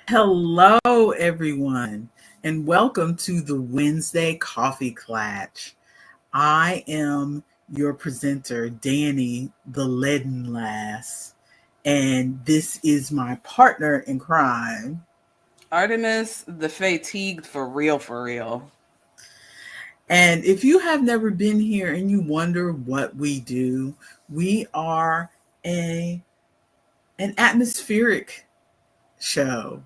Hello, everyone, and welcome to the Wednesday Coffee Klatsch. I am your presenter, Dani, the Leaden Lass, and this is my partner in crime. Artemis, the fatigued for real, for real. And if you have never been here and you wonder what we do, we are a an atmospheric show.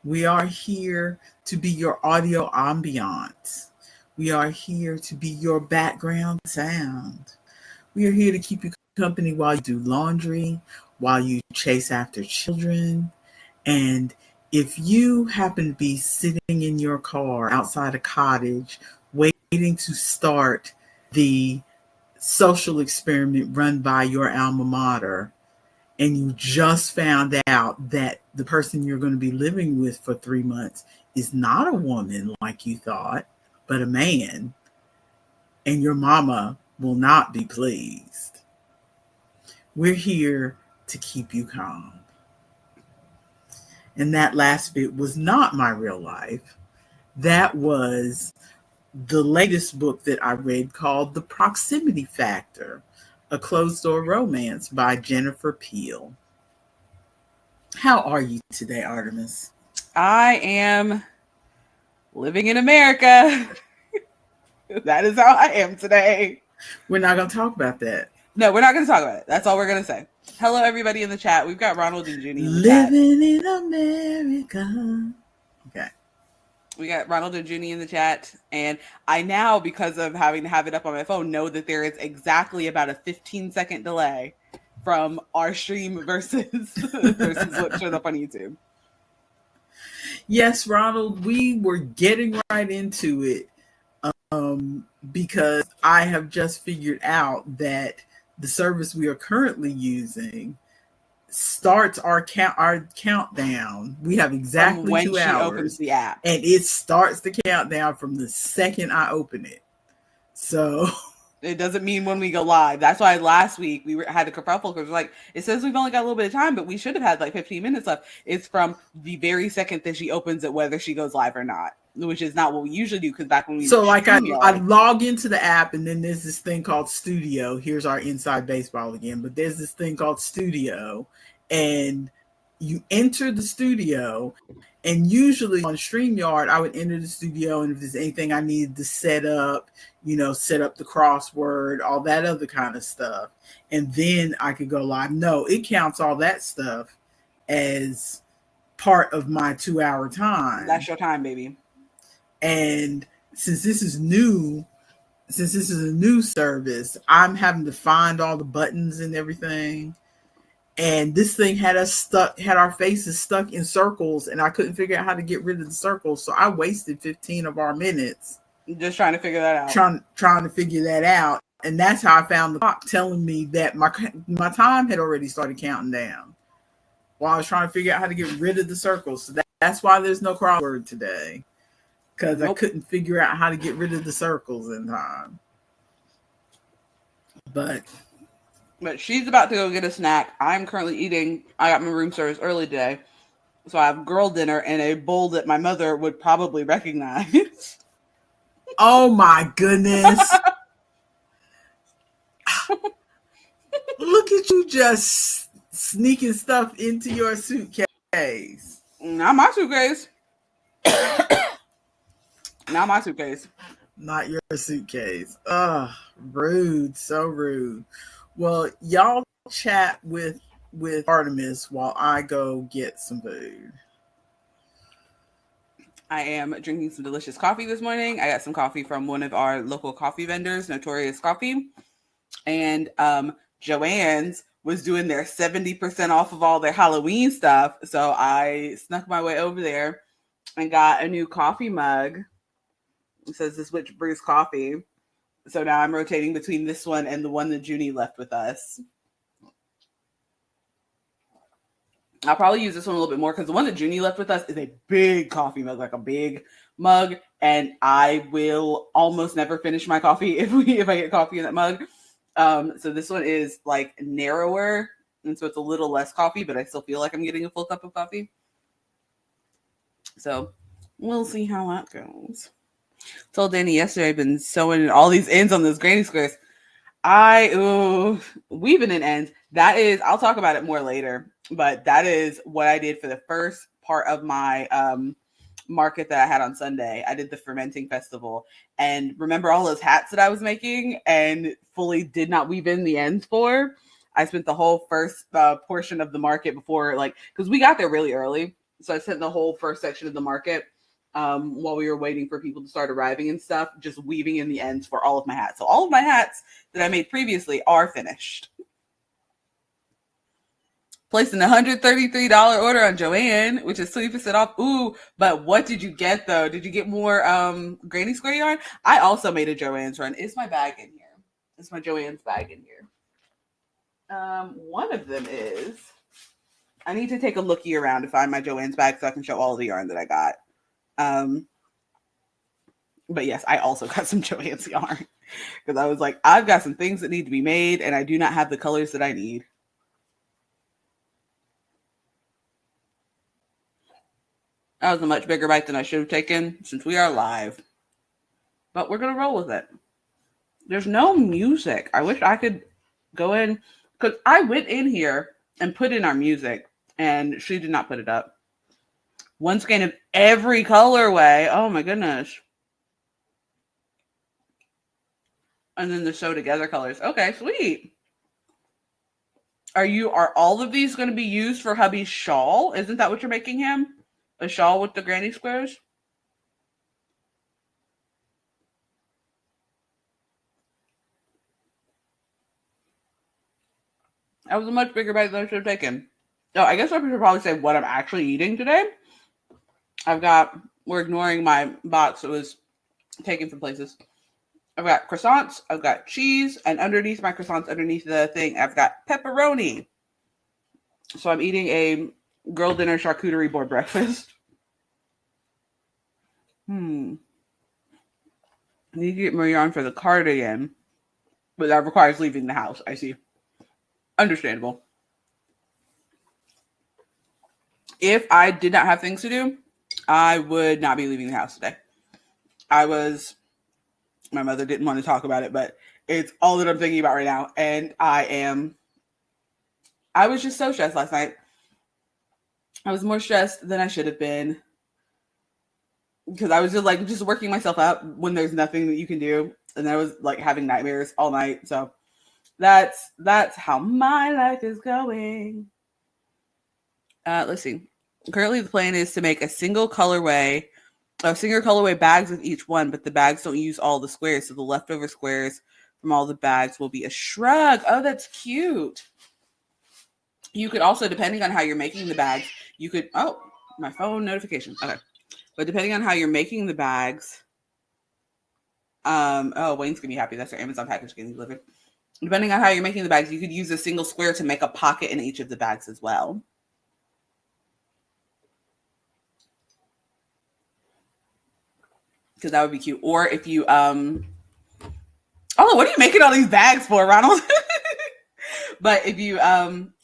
We are here to be your audio ambiance. We are here to be your background sound. We are here to keep you company while you do laundry, while you chase after children. And if you happen to be sitting in your car outside a cottage, waiting to start the social experiment run by your alma mater, and you just found out that the person you're going to be living with for 3 months is not a woman like you thought, but a man, and your mama will not be pleased. We're here to keep you calm. And that last bit was not my real life. That was the latest book that I read called The Proximity Factor, a closed door romance by Jennifer Peel. How are you today, Artemis? I am living in America. That is how I am today. We're not going to talk about that. No, we're not going to talk about it. That's all we're going to say. Hello, everybody in the chat. We've got Ronald and Junie in the chat. Living in America. Okay. We got Ronald and Junie in the chat. And I now, because of having to have it up on my phone, know that there is exactly about a 15-second delay from our stream versus what showed up on YouTube. Yes, Ronald, we were getting right into it because I have just figured out that the service we are currently using starts our countdown. We have exactly when 2 she hours. Opens the app. And it starts the countdown from the second I open it. So it doesn't mean when we go live. That's why last week we had a kerfuffle because like it says we've only got a little bit of time, but we should have had like 15 minutes left. It's from the very second that she opens it, whether she goes live or not, which is not what we usually do. Because back when we I log into the app and then there's this thing called Studio. Here's our inside baseball again, but there's this thing called Studio, and you enter the studio. And usually on StreamYard, I would enter the studio, and if there's anything I needed to set up, set up the crossword, all that other kind of stuff, and then I could go live. No, it counts all that stuff as part of my 2-hour time. That's your time, baby. And since this is a new service, I'm having to find all the buttons and everything. And this thing had our faces stuck in circles, and I couldn't figure out how to get rid of the circles. So I wasted 15 of our minutes just trying to figure that out. Trying to figure that out. And that's how I found the clock telling me that my time had already started counting down while I was trying to figure out how to get rid of the circles. So that's why there's no crossword today, because I couldn't figure out how to get rid of the circles in time. But she's about to go get a snack. I'm currently eating. I got my room service early today. So I have girl dinner in a bowl that my mother would probably recognize. Oh my goodness. Look at you just sneaking stuff into your suitcase. Not my suitcase. Not my suitcase. Not your suitcase. Ugh, rude. So rude. Well, y'all chat with Artemis while I go get some food. I am drinking some delicious coffee this morning. I got some coffee from one of our local coffee vendors, Notorious Coffee. And Joann's was doing their 70% off of all their Halloween stuff. So I snuck my way over there and got a new coffee mug. It says this witch brews coffee. So now I'm rotating between this one and the one that Junie left with us. I'll probably use this one a little bit more because the one that Junie left with us is a big coffee mug, like a big mug. And I will almost never finish my coffee if I get coffee in that mug. So this one is like narrower. And so it's a little less coffee, but I still feel like I'm getting a full cup of coffee. So we'll see how that goes. Told Dani yesterday I've been sewing all these ends on those granny squares. Weaving in ends. That is, I'll talk about it more later, but that is what I did for the first part of my market that I had on Sunday. I did the fermenting festival, and remember all those hats that I was making and fully did not weave in the ends for. I spent the whole first portion of the market before, like, because we got there really early, so I spent the whole first section of the market while we were waiting for people to start arriving and stuff, just weaving in the ends for all of my hats. So all of my hats that I made previously are finished. Placing a $133 order on Joann, which is 20% off. Ooh, but what did you get though? Did you get more granny square yarn? I also made a Joann's run. Is my bag in here? Is my Joann's bag in here? One of them is. I need to take a looky around to find my Joann's bag so I can show all the yarn that I got. But yes, I also got some Joann's yarn because I was like, I've got some things that need to be made and I do not have the colors that I need. That was a much bigger bite than I should have taken since we are live. But we're going to roll with it. There's no music. I wish I could go in because I went in here and put in our music and she did not put it up. One skein of every colorway. Oh my goodness. And then the sew together colors. Okay, sweet. Are all of these going to be used for hubby's shawl? Isn't that what you're making him? A shawl with the granny squares? That was a much bigger bite than I should have taken. So I guess I should probably say what I'm actually eating today. We're ignoring my box that was taken from places. I've got croissants, I've got cheese, and underneath my croissants, underneath the thing, I've got pepperoni. So I'm eating a girl dinner charcuterie board breakfast. I need to get more yarn for the cardigan, but that requires leaving the house. I see. Understandable. If I did not have things to do, I would not be leaving the house today. My mother didn't want to talk about it, but it's all that I'm thinking about right now. And I was just so stressed last night. I was more stressed than I should have been because I was just working myself up when there's nothing that you can do. And I was like having nightmares all night. So that's how my life is going. Let's see. Currently the plan is to make a single colorway bags with each one, but the bags don't use all the squares. So the leftover squares from all the bags will be a shrug. Oh, that's cute. You could also, depending on how you're making the bags, my phone notification. Okay. But depending on how you're making the bags, Wayne's gonna be happy. That's our Amazon package getting delivered. Depending on how you're making the bags, you could use a single square to make a pocket in each of the bags as well. Because that would be cute. Or if you, what are you making all these bags for, Ronald? But if you,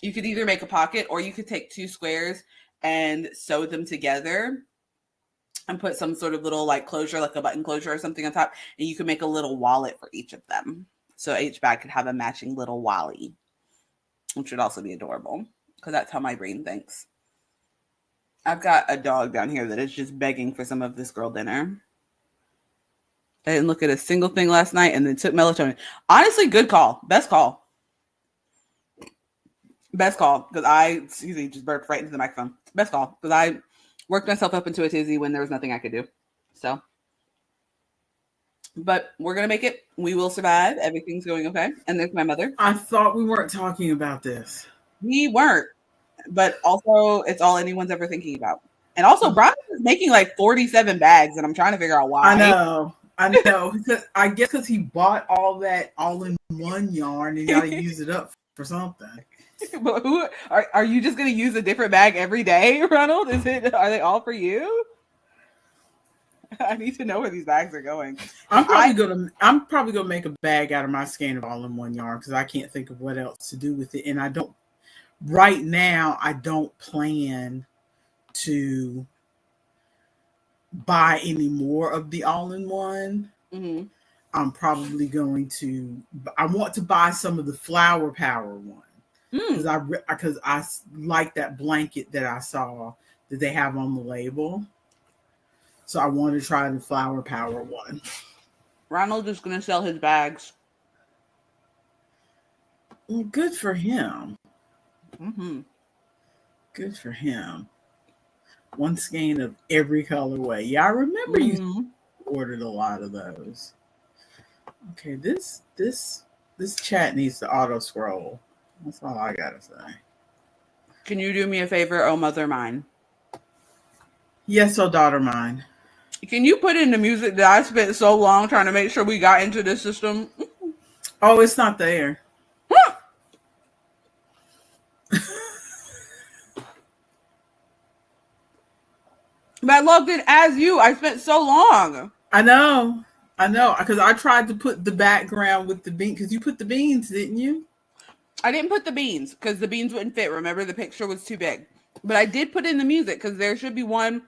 you could either make a pocket or you could take two squares and sew them together and put some sort of little like closure, like a button closure or something on top. And you can make a little wallet for each of them. So each bag could have a matching little wally, which would also be adorable because that's how my brain thinks. I've got a dog down here that is just begging for some of this girl dinner. I didn't look at a single thing last night and then took melatonin. Honestly, good call. Best call. Because I just burped right into the microphone. Best call. Because I worked myself up into a tizzy when there was nothing I could do. So, but we're going to make it. We will survive. Everything's going okay. And there's my mother. I thought we weren't talking about this. We weren't. But also, it's all anyone's ever thinking about. And also, Brian is making like 47 bags, and I'm trying to figure out why. I know. Because I guess because he bought all that all-in-one yarn and got to use it up for something. But who are you just going to use a different bag every day, Ronald? Are they all for you? I need to know where these bags are going. I'm probably gonna make a bag out of my skein of all-in-one yarn because I can't think of what else to do with it, and I don't plan to buy any more of the all-in-one. Mm-hmm. I'm probably going to. I want to buy some of the flower power one because I like that blanket that I saw that they have on the label. So I want to try the flower power one. Ronald is going to sell his bags. Well, good for him. Mm-hmm. Good for him. One skein of every colorway. Yeah, I remember you ordered a lot of those. Okay, this chat needs to auto scroll. That's all I gotta say. Can you do me a favor, oh mother mine? Yes, oh daughter mine. Can you put in the music that I spent so long trying to make sure we got into this system? Oh, it's not there. But I logged in as you. I spent so long. I know, because I tried to put the background with the bean. Because you put the beans, didn't you? I didn't put the beans because the beans wouldn't fit. Remember, the picture was too big. But I did put in the music because there should be one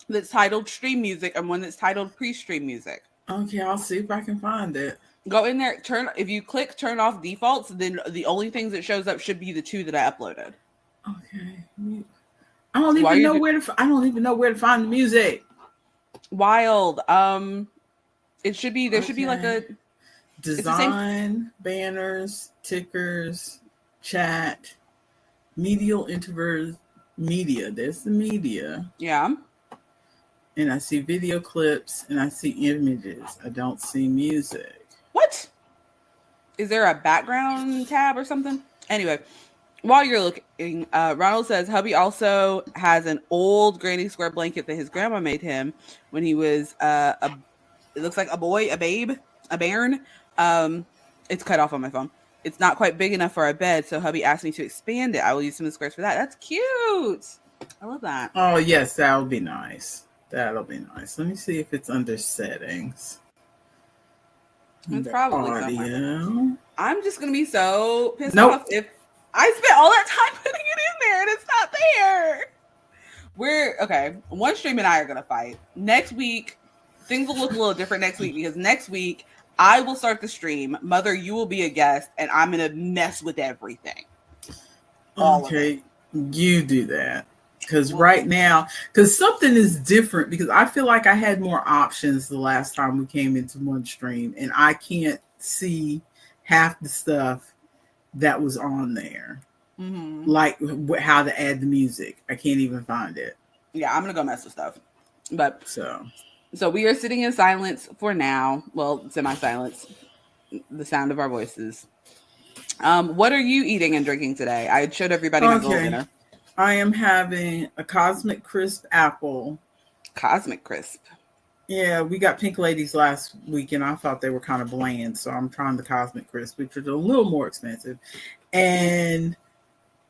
that's titled stream music and one that's titled pre-stream music. Okay, I'll see if I can find it. Go in there. If you click turn off defaults, then the only things that shows up should be the two that I uploaded. Okay. I don't even know where to find the music. Wild. It should be there. Should be like a design, banners, tickers, chat, medial intervers, media. There's the media. Yeah. And I see video clips and I see images. I don't see music. What? Is there a background tab or something? Anyway, while you're looking, Ronald says hubby also has an old granny square blanket that his grandma made him when he was it looks like a boy, a babe, a bairn. It's cut off on my phone. It's not quite big enough for a bed, so hubby asked me to expand it. I will use some of the squares for that. That's cute. I love that. Oh yes, that would be nice. That'll be nice. Let me see if it's under settings. It's probably audio. Somewhere. I'm just gonna be so pissed off if I spent all that time putting it in there and it's not there. We're okay. One stream and I are gonna fight next week. Things will look a little different next week because next week I will start the stream. Mother, you will be a guest, and I'm gonna mess with everything. Okay, you do that. Because right now, because something is different, because I feel like I had more options the last time we came into one stream, and I can't see half the stuff that was on there. Mm-hmm. Like how to add the music. I can't even find it. Yeah, I'm going to go mess with stuff. But so we are sitting in silence for now. Well, semi-silence. The sound of our voices. What are you eating and drinking today? I showed everybody my goal dinner. I am having a Cosmic Crisp apple. Cosmic Crisp. Yeah, we got Pink Ladies last week, and I thought they were kind of bland, so I'm trying the Cosmic Crisp, which is a little more expensive. And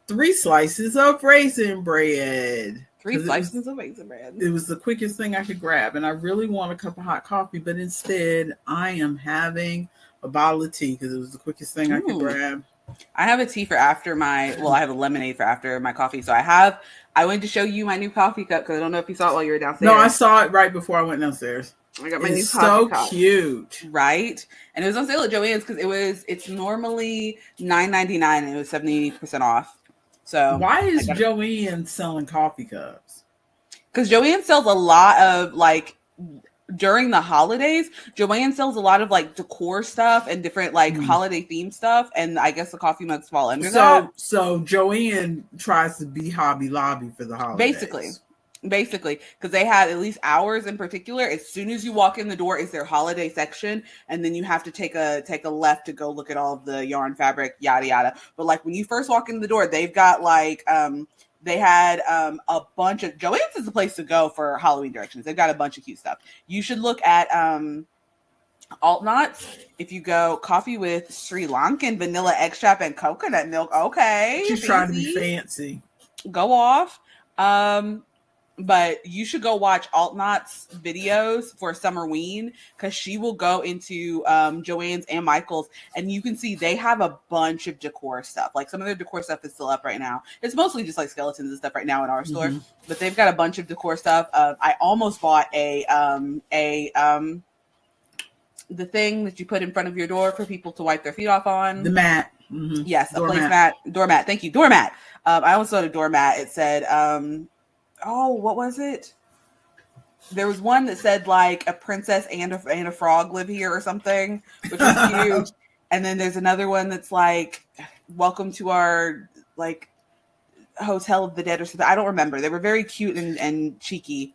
3 slices of raisin bread. 3 slices of raisin bread. It was the quickest thing I could grab, and I really want a cup of hot coffee, but instead I am having a bottle of tea because it was the quickest thing I could grab. I have a tea for after I have a lemonade for after my coffee. So I went to show you my new coffee cup because I don't know if you saw it while you were downstairs. No, I saw it right before I went downstairs. I got my new coffee cup. So cute. Right? And it was on sale at Joann's because it's normally $9.99 and it was 70% off. So why is Joanne selling coffee cups? Because Joanne sells a lot of during the holidays, Joanne sells a lot of decor stuff and different holiday themed stuff, and I guess the coffee mugs fall under that. So Joanne tries to be Hobby Lobby for the holidays. Basically, because they have at least ours in particular. As soon as you walk in the door, is their holiday section, and then you have to take a left to go look at all of the yarn, fabric, yada yada. But when you first walk in the door, they've got they had a bunch of Joann's is the place to go for Halloween directions. They've got a bunch of cute stuff. You should look at Alt Knots. If you go coffee with Sri Lankan vanilla extract and coconut milk, okay. She's trying to be fancy. Go off. but you should go watch Altnot's videos for Summerween, because she will go into Joanne's and Michael's, and you can see they have a bunch of decor stuff. Like some of their decor stuff is still up right now. It's mostly just like skeletons and stuff right now in our store, but they've got a bunch of decor stuff. I almost bought the thing that you put in front of your door for people to wipe their feet off on. The mat. Yes, a placemat. Doormat. Thank you. Doormat. I almost saw a doormat. It said, what was it? There was one that said like a princess and a frog live here or something, which was cute. And then there's another one that's like, welcome to our like Hotel of the Dead or something. I don't remember. They were very cute and cheeky.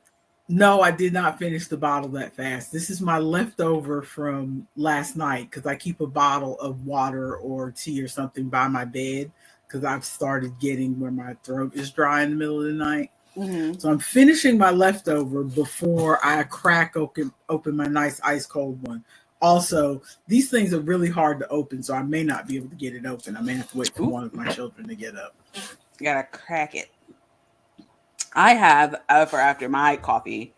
No, I did not finish the bottle that fast. This is my leftover from last night because I keep a bottle of water or tea or something by my bed because I've started getting where my throat is dry in the middle of the night. So I'm finishing my leftover before I crack open my nice ice cold one. Also, these things are really hard to open, so I may not be able to get it open. I may have to wait for one of my children to get up. You gotta crack it. I have, for after my coffee,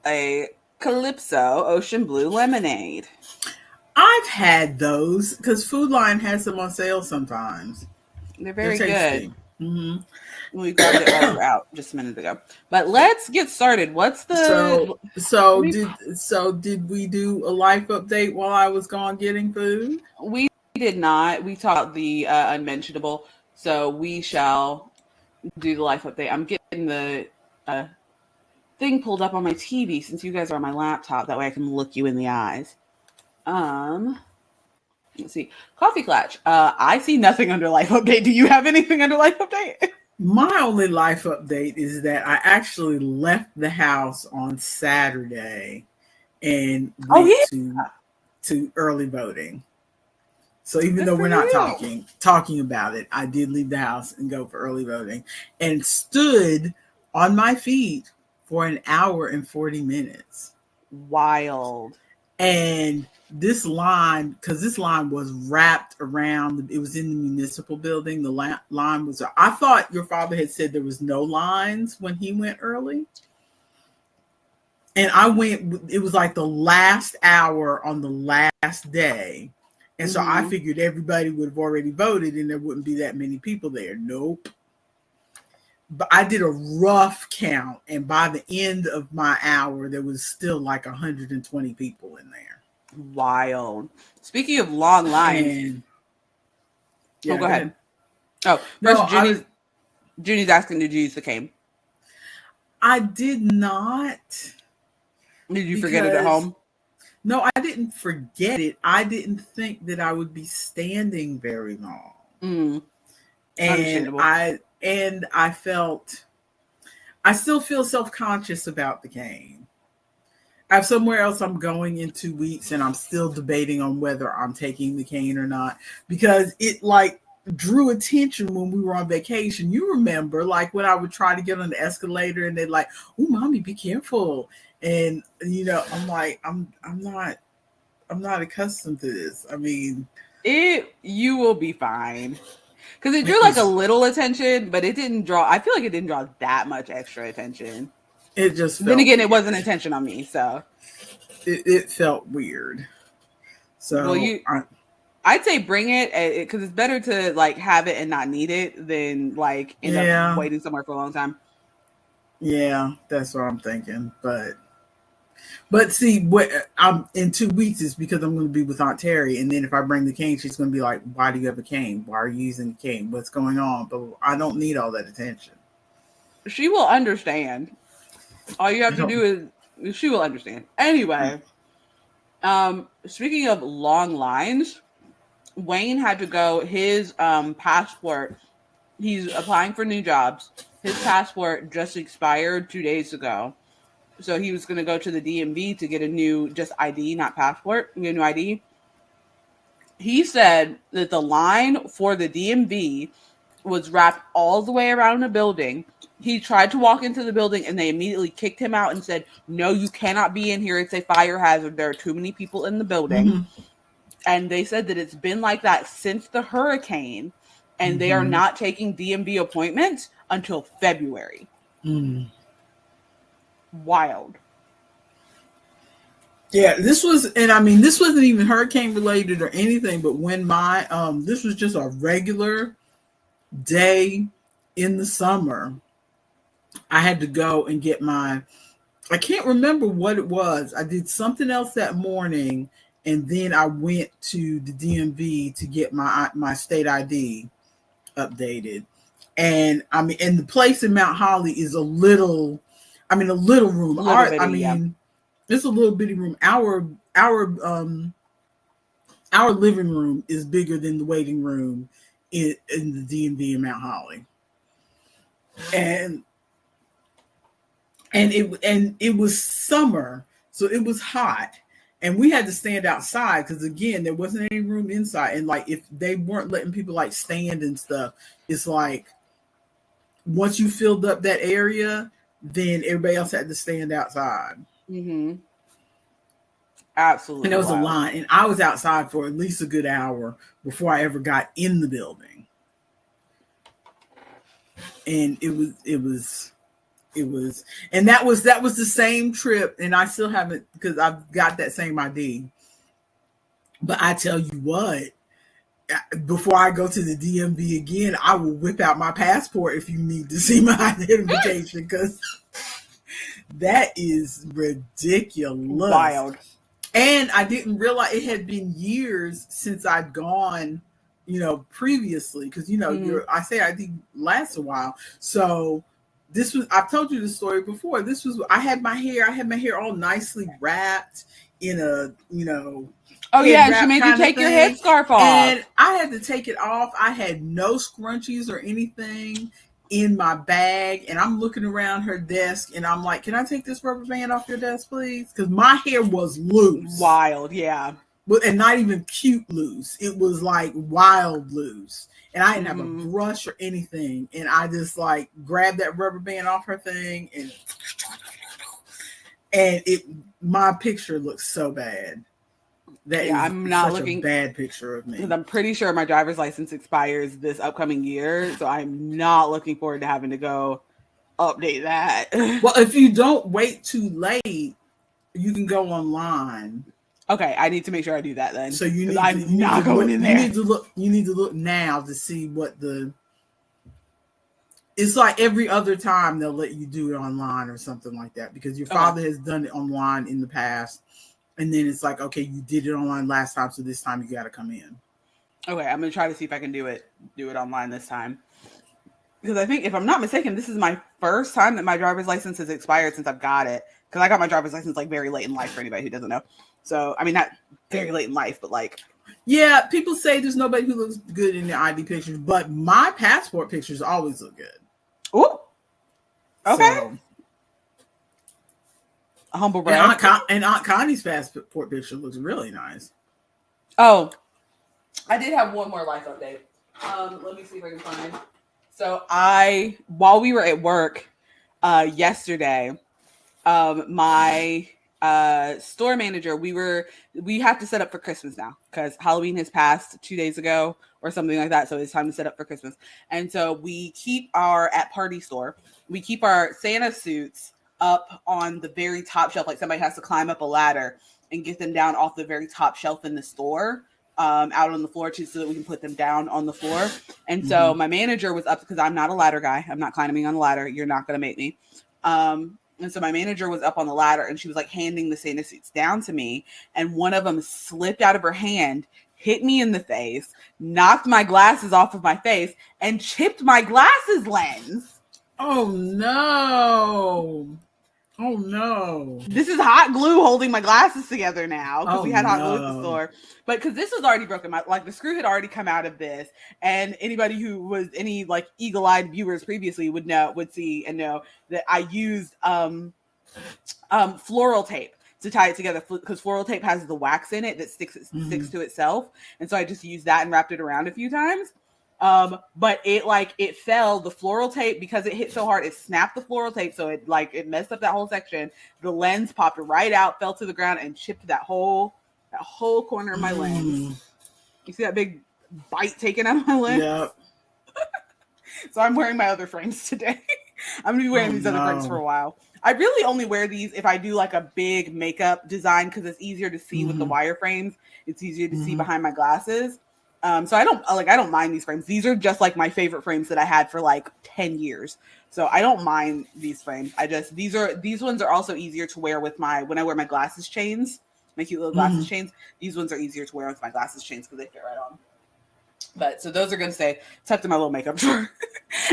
a Calypso Ocean Blue Lemonade. I've had those because Food Line has them on sale sometimes. They're very good. We got it all out just a minute ago. But let's get started. What's the did we do a life update while I was gone getting food? We did not. We talked about the unmentionable, so we shall do the life update. I'm getting the thing pulled up on my TV since you guys are on my laptop. That way I can look you in the eyes. Let's see. Coffee Klatsch. I see nothing under life update. Do you have anything under life update? My only life update is that I actually left the house on Saturday and went to early voting. So even though we're not talking about it, I did leave the house and go for early voting and stood on my feet for an hour and 40 minutes. Wild. And this line, because this line was wrapped around, it was in the municipal building. The line was, I thought your father had said there was no lines when he went early. And I went, it was like the last hour on the last day. And so I figured everybody would have already voted and there wouldn't be that many people there. Nope. But I did a rough count. And by the end of my hour, there was still like 120 people in there. Wild. Speaking of long lines. Go ahead. Oh, first, Junie's asking, did you use the cane? I did not. Did you forget it at home? No, I didn't forget it. I didn't think that I would be standing very long. And I still feel self-conscious about the cane. I have somewhere else I'm going in 2 weeks and I'm still debating on whether I'm taking the cane or not because it like drew attention when we were on vacation. You remember like when I would try to get on the escalator and they're like, "Oh, mommy, be careful." And you know, I'm like, I'm not accustomed to this. I mean, you will be fine. Because it drew like a little attention, but it didn't draw. I feel like it didn't draw that much extra attention. It just. Then again, it wasn't attention on me, so it felt weird. So I'd say bring it because it's better to like have it and not need it than like end up waiting somewhere for a long time. Yeah, that's what I'm thinking, But see, what I'm in 2 weeks is because I'm going to be with Aunt Terry, and then if I bring the cane, she's going to be like, "Why do you have a cane? Why are you using a cane? What's going on?" But I don't need all that attention. She will understand. All you have to do is she will understand. Anyway, speaking of long lines, Wayne had to go. His passport. He's applying for new jobs. His passport just expired 2 days ago. So he was going to go to the DMV to get a new just ID, not passport, get a new ID. He said that the line for the DMV was wrapped all the way around the building. He tried to walk into the building and they immediately kicked him out and said, "No, you cannot be in here. It's a fire hazard. There are too many people in the building." And they said that it's been like that since the hurricane and they are not taking DMV appointments until February. Wild. Yeah, this was, and I mean, this wasn't even hurricane related or anything, but when my, this was just a regular day in the summer, I had to go and get my, I can't remember what it was. I did something else that morning, and then I went to the DMV to get my state ID updated. And I mean, and the place in Mount Holly is a little room. It's a little bitty room. Our living room is bigger than the waiting room in the DMV in Mount Holly. And it was summer, so it was hot. And we had to stand outside because, again, there wasn't any room inside. And like, if they weren't letting people like stand and stuff, it's like once you filled up that area, then everybody else had to stand outside. Mm-hmm. Absolutely. And there was a line, and I was outside for at least a good hour before I ever got in the building. And it was, and that was the same trip, and I still haven't, because I've got that same ID. But I tell you what, before I go to the DMV again, I will whip out my passport if you need to see my identification, because that is ridiculous. Wild. And I didn't realize it had been years since I'd gone, previously, because, I say ID lasts a while. So this was, I've told you the story before. This was, I had my hair all nicely wrapped in a, oh yeah, she made you take your headscarf off. And I had to take it off. I had no scrunchies or anything in my bag, and I'm looking around her desk, and I'm like, can I take this rubber band off your desk, please? Because my hair was loose. Wild, yeah. But, and not even cute loose. It was like wild loose. And I didn't have a brush or anything. And I just like grabbed that rubber band off her thing, and my picture looks so bad. I'm not looking a bad picture of me, because I'm pretty sure my driver's license expires this upcoming year, so I'm not looking forward to having to go update that. Well, if you don't wait too late, you can go online. Okay, I need to make sure I do that then. So you need I'm to, you not need to going look, in there. You need to look now to see what it's like. Every other time they'll let you do it online or something like that, because your father has done it online in the past. And then it's like, okay, you did it online last time, so this time you got to come in. Okay, I'm going to try to see if I can do it online this time. Because I think, if I'm not mistaken, this is my first time that my driver's license has expired since I've got it. Because I got my driver's license like very late in life, for anybody who doesn't know. So, I mean, not very late in life, but like... Yeah, people say there's nobody who looks good in the ID pictures, but my passport pictures always look good. Ooh. Okay. So, humble brag. And Aunt Connie's passport picture looks really nice. Oh, I did have one more life update. Let me see if I can find. So while we were at work yesterday, my store manager, we have to set up for Christmas now because Halloween has passed 2 days ago or something like that. So it's time to set up for Christmas. And so we keep at Party Store, we keep our Santa suits up on the very top shelf. Like somebody has to climb up a ladder and get them down off the very top shelf in the store, out on the floor too, so that we can put them down on the floor. And so my manager was up, because I'm not a ladder guy. I'm not climbing on the ladder. You're not going to make me. And so my manager was up on the ladder, and she was like handing the Santa suits down to me. And one of them slipped out of her hand, hit me in the face, knocked my glasses off of my face, and chipped my glasses lens. Oh no. Oh no. This is hot glue holding my glasses together now, because we had hot glue at the store. But because this was already broken, the screw had already come out of this, and anybody who was any like eagle-eyed viewers previously would see and know that I used floral tape to tie it together, because floral tape has the wax in it that sticks to itself, and so I just used that and wrapped it around a few times. But it fell, the floral tape, because it hit so hard, it snapped the floral tape. So it messed up that whole section. The lens popped right out, fell to the ground, and chipped that whole corner of my lens. You see that big bite taken out of my lens? Yep. So I'm wearing my other frames today. I'm going to be wearing these other frames for a while. I really only wear these if I do like a big makeup design because it's easier to see with the wireframes. It's easier to see behind my glasses. So I don't mind these frames. These are just like my favorite frames that I had for like 10 years. So I don't mind these frames. These ones are also easier to wear with when I wear my glasses chains, my cute little glasses chains. These ones are easier to wear with my glasses chains because they fit right on. But so those are going to stay tucked in my little makeup drawer.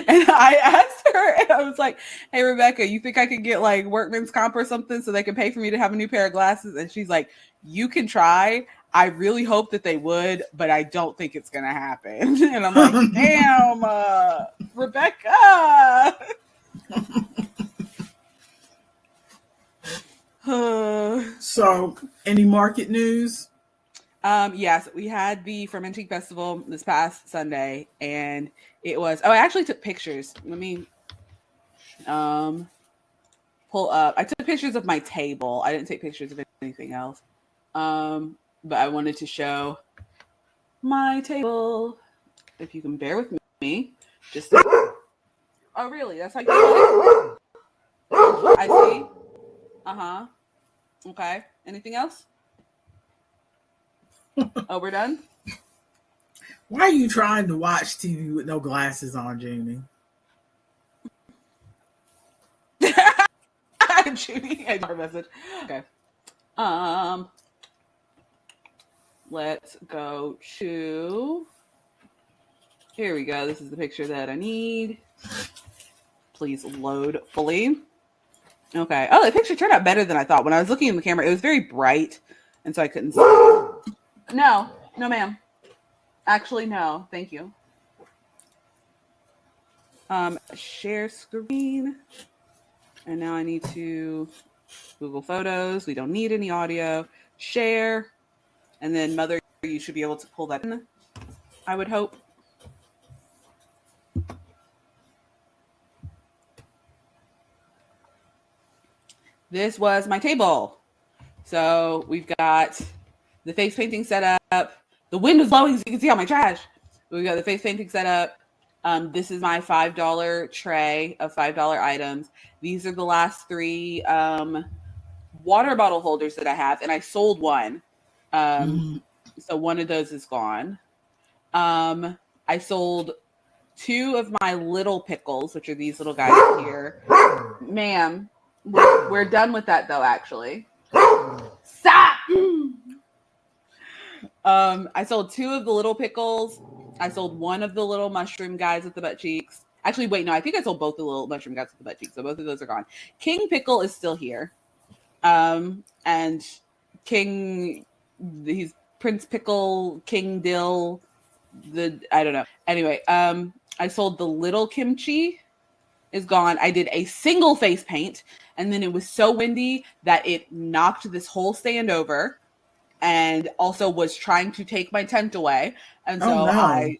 And I asked her, and I was like, hey, Rebecca, you think I could get like workman's comp or something so they can pay for me to have a new pair of glasses? And she's like, you can try. I really hope that they would, but I don't think it's going to happen. And I'm like, damn, Rebecca. So, any market news? Yes, we had the Fermenting Festival this past Sunday, and it was. Oh, I actually took pictures. Let me pull up. I took pictures of my table. I didn't take pictures of anything else. But I wanted to show my table. If you can bear with me, just. Oh, really? That's how you do it? I see. Okay. Anything else? Oh, we're done? Why are you trying to watch TV with no glasses on, Jamie? Judy, I got her message. Okay. Let's go to. Here we go. This is the picture that I need. Please load fully. Okay. Oh, the picture turned out better than I thought. When I was looking in the camera, it was very bright, and so I couldn't see. No, ma'am. Actually, no. Thank you. Share screen. And now I need to Google Photos. We don't need any audio. Share. And then Mother, you should be able to pull that in, I would hope. This was my table. So we've got the face painting set up. The wind is blowing so you can see all my trash. We've got the face painting set up. This is my $5 tray of $5 items. These are the last 3 water bottle holders that I have, and I sold one. So one of those is gone. I sold 2 of my little pickles, which are these little guys here. Ma'am, we're done with that though, actually. Stop! I sold 2 of the little pickles. I sold 1 of the little mushroom guys with the butt cheeks. Actually, wait, no, I think I sold both the little mushroom guys with the butt cheeks. So both of those are gone. King Pickle is still here. And King, he's Prince Pickle, King Dill, I don't know. Anyway, I sold the little kimchi is gone. I did a single face paint, and then it was so windy that it knocked this whole stand over. And also was trying to take my tent away. And so I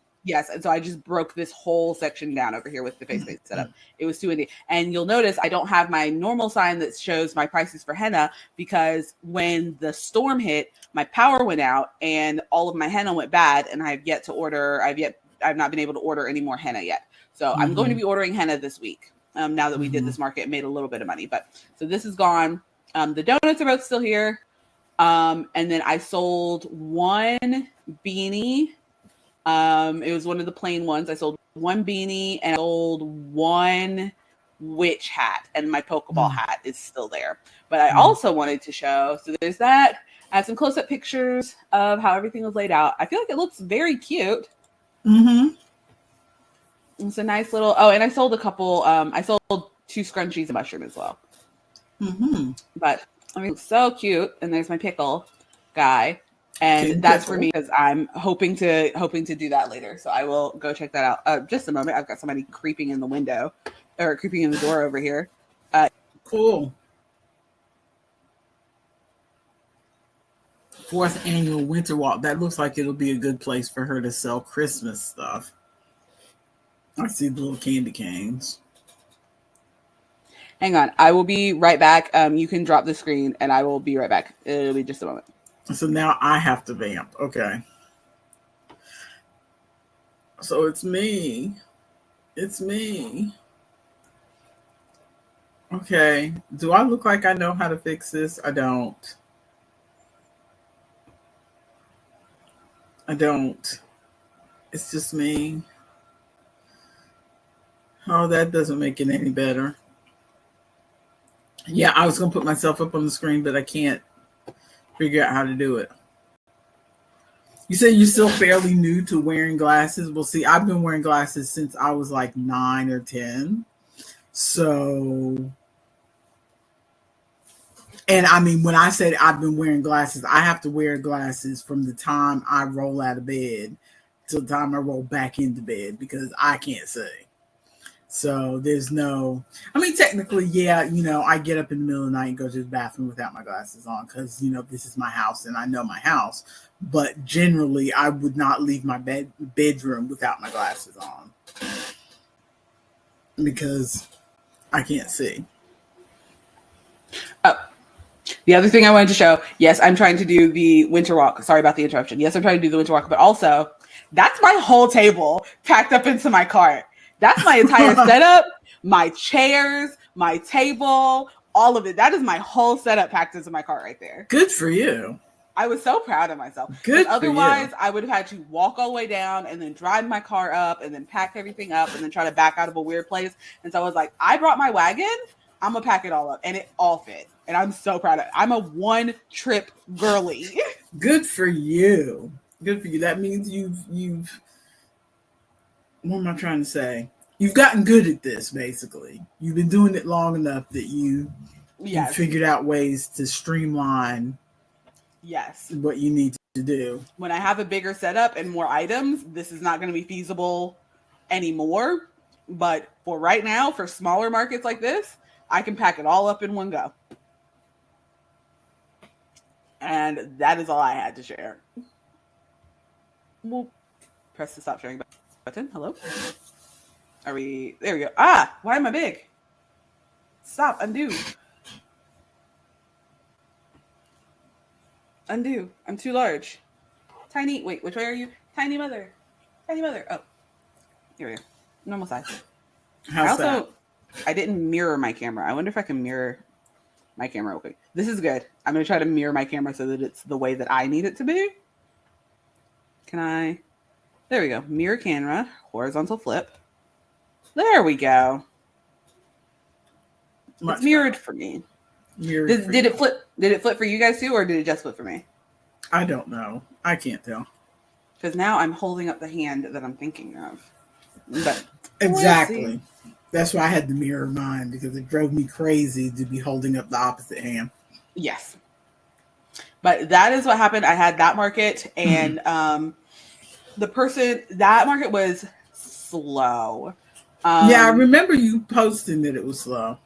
just broke this whole section down over here with the face paint setup. It was too windy. And you'll notice I don't have my normal sign that shows my prices for henna because when the storm hit, my power went out and all of my henna went bad. And I've not been able to order any more henna yet. So I'm going to be ordering henna this week. Now that we did this market and made a little bit of money. But so this is gone. The donuts are both still here. And then I sold 1 beanie. It was one of the plain ones. I sold 1 beanie and I sold 1 witch hat, and my Pokeball hat is still there. But I also wanted to show, so there's that. I have some close-up pictures of how everything was laid out. I feel like it looks very cute. It's a nice little, and I sold a couple, I sold 2 scrunchies of mushroom as well. But I mean, it's so cute. And there's my pickle guy. And that's for me because I'm hoping to do that later. So I will go check that out. Just a moment. I've got somebody creeping in the window or creeping in the door over here. Cool. 4th annual winter walk. That looks like it'll be a good place for her to sell Christmas stuff. I see the little candy canes. Hang on. I will be right back. You can drop the screen and I will be right back. It'll be just a moment. So now I have to vamp. Okay. So it's me. Okay. Do I look like I know how to fix this? I don't. I don't. It's just me. Oh, that doesn't make it any better. Yeah, I was going to put myself up on the screen, but I can't figure out how to do it. You say you're still fairly new to wearing glasses. Well, see, I've been wearing glasses since I was like 9 or 10. So, and I mean, when I said I've been wearing glasses, I have to wear glasses from the time I roll out of bed till the time I roll back into bed because I can't see. So there's no, I mean, technically, yeah, I get up in the middle of the night and go to the bathroom without my glasses on because, this is my house and I know my house. But generally, I would not leave my bedroom without my glasses on because I can't see. Oh, the other thing I wanted to show, yes, I'm trying to do the winter walk. Sorry about the interruption. Yes, I'm trying to do the winter walk, but also that's my whole table packed up into my cart. That's my entire setup, my chairs, my table, all of it. That is my whole setup packed into my cart right there. Good for you. I was so proud of myself. Good. Otherwise, I would have had to walk all the way down and then drive my car up and then pack everything up and then try to back out of a weird place. And so I was like, I brought my wagon. I'm going to pack it all up. And it all fit. And I'm so proud of it. I'm a one-trip girly. Good for you. Good for you. That means you've what am I trying to say? You've gotten good at this, basically. You've been doing it long enough that you figured out ways to streamline what you need to do. When I have a bigger setup and more items, this is not going to be feasible anymore. But for right now, for smaller markets like this, I can pack it all up in one go. And that is all I had to share. We'll press the stop sharing button. Hello? Are we... There we go. Ah! Why am I big? Stop. Undo. Undo. I'm too large. Tiny... Wait, which way are you? Tiny mother. Tiny mother. Oh. Here we go. Normal size. How's that? I didn't mirror my camera. I wonder if I can mirror my camera real quick. This is good. I'm going to try to mirror my camera so that it's the way that I need it to be. Can I? There we go. Mirror camera. Horizontal flip. There we go. It's mirrored for me. Did it flip? Did it flip for you guys too, or did it just flip for me? I don't know. I can't tell. Because now I'm holding up the hand that I'm thinking of. But exactly. That's why I had to mirror mine because it drove me crazy to be holding up the opposite hand. Yes. But that is what happened. I had that market and that market was slow. Yeah, I remember you posting that it was slow.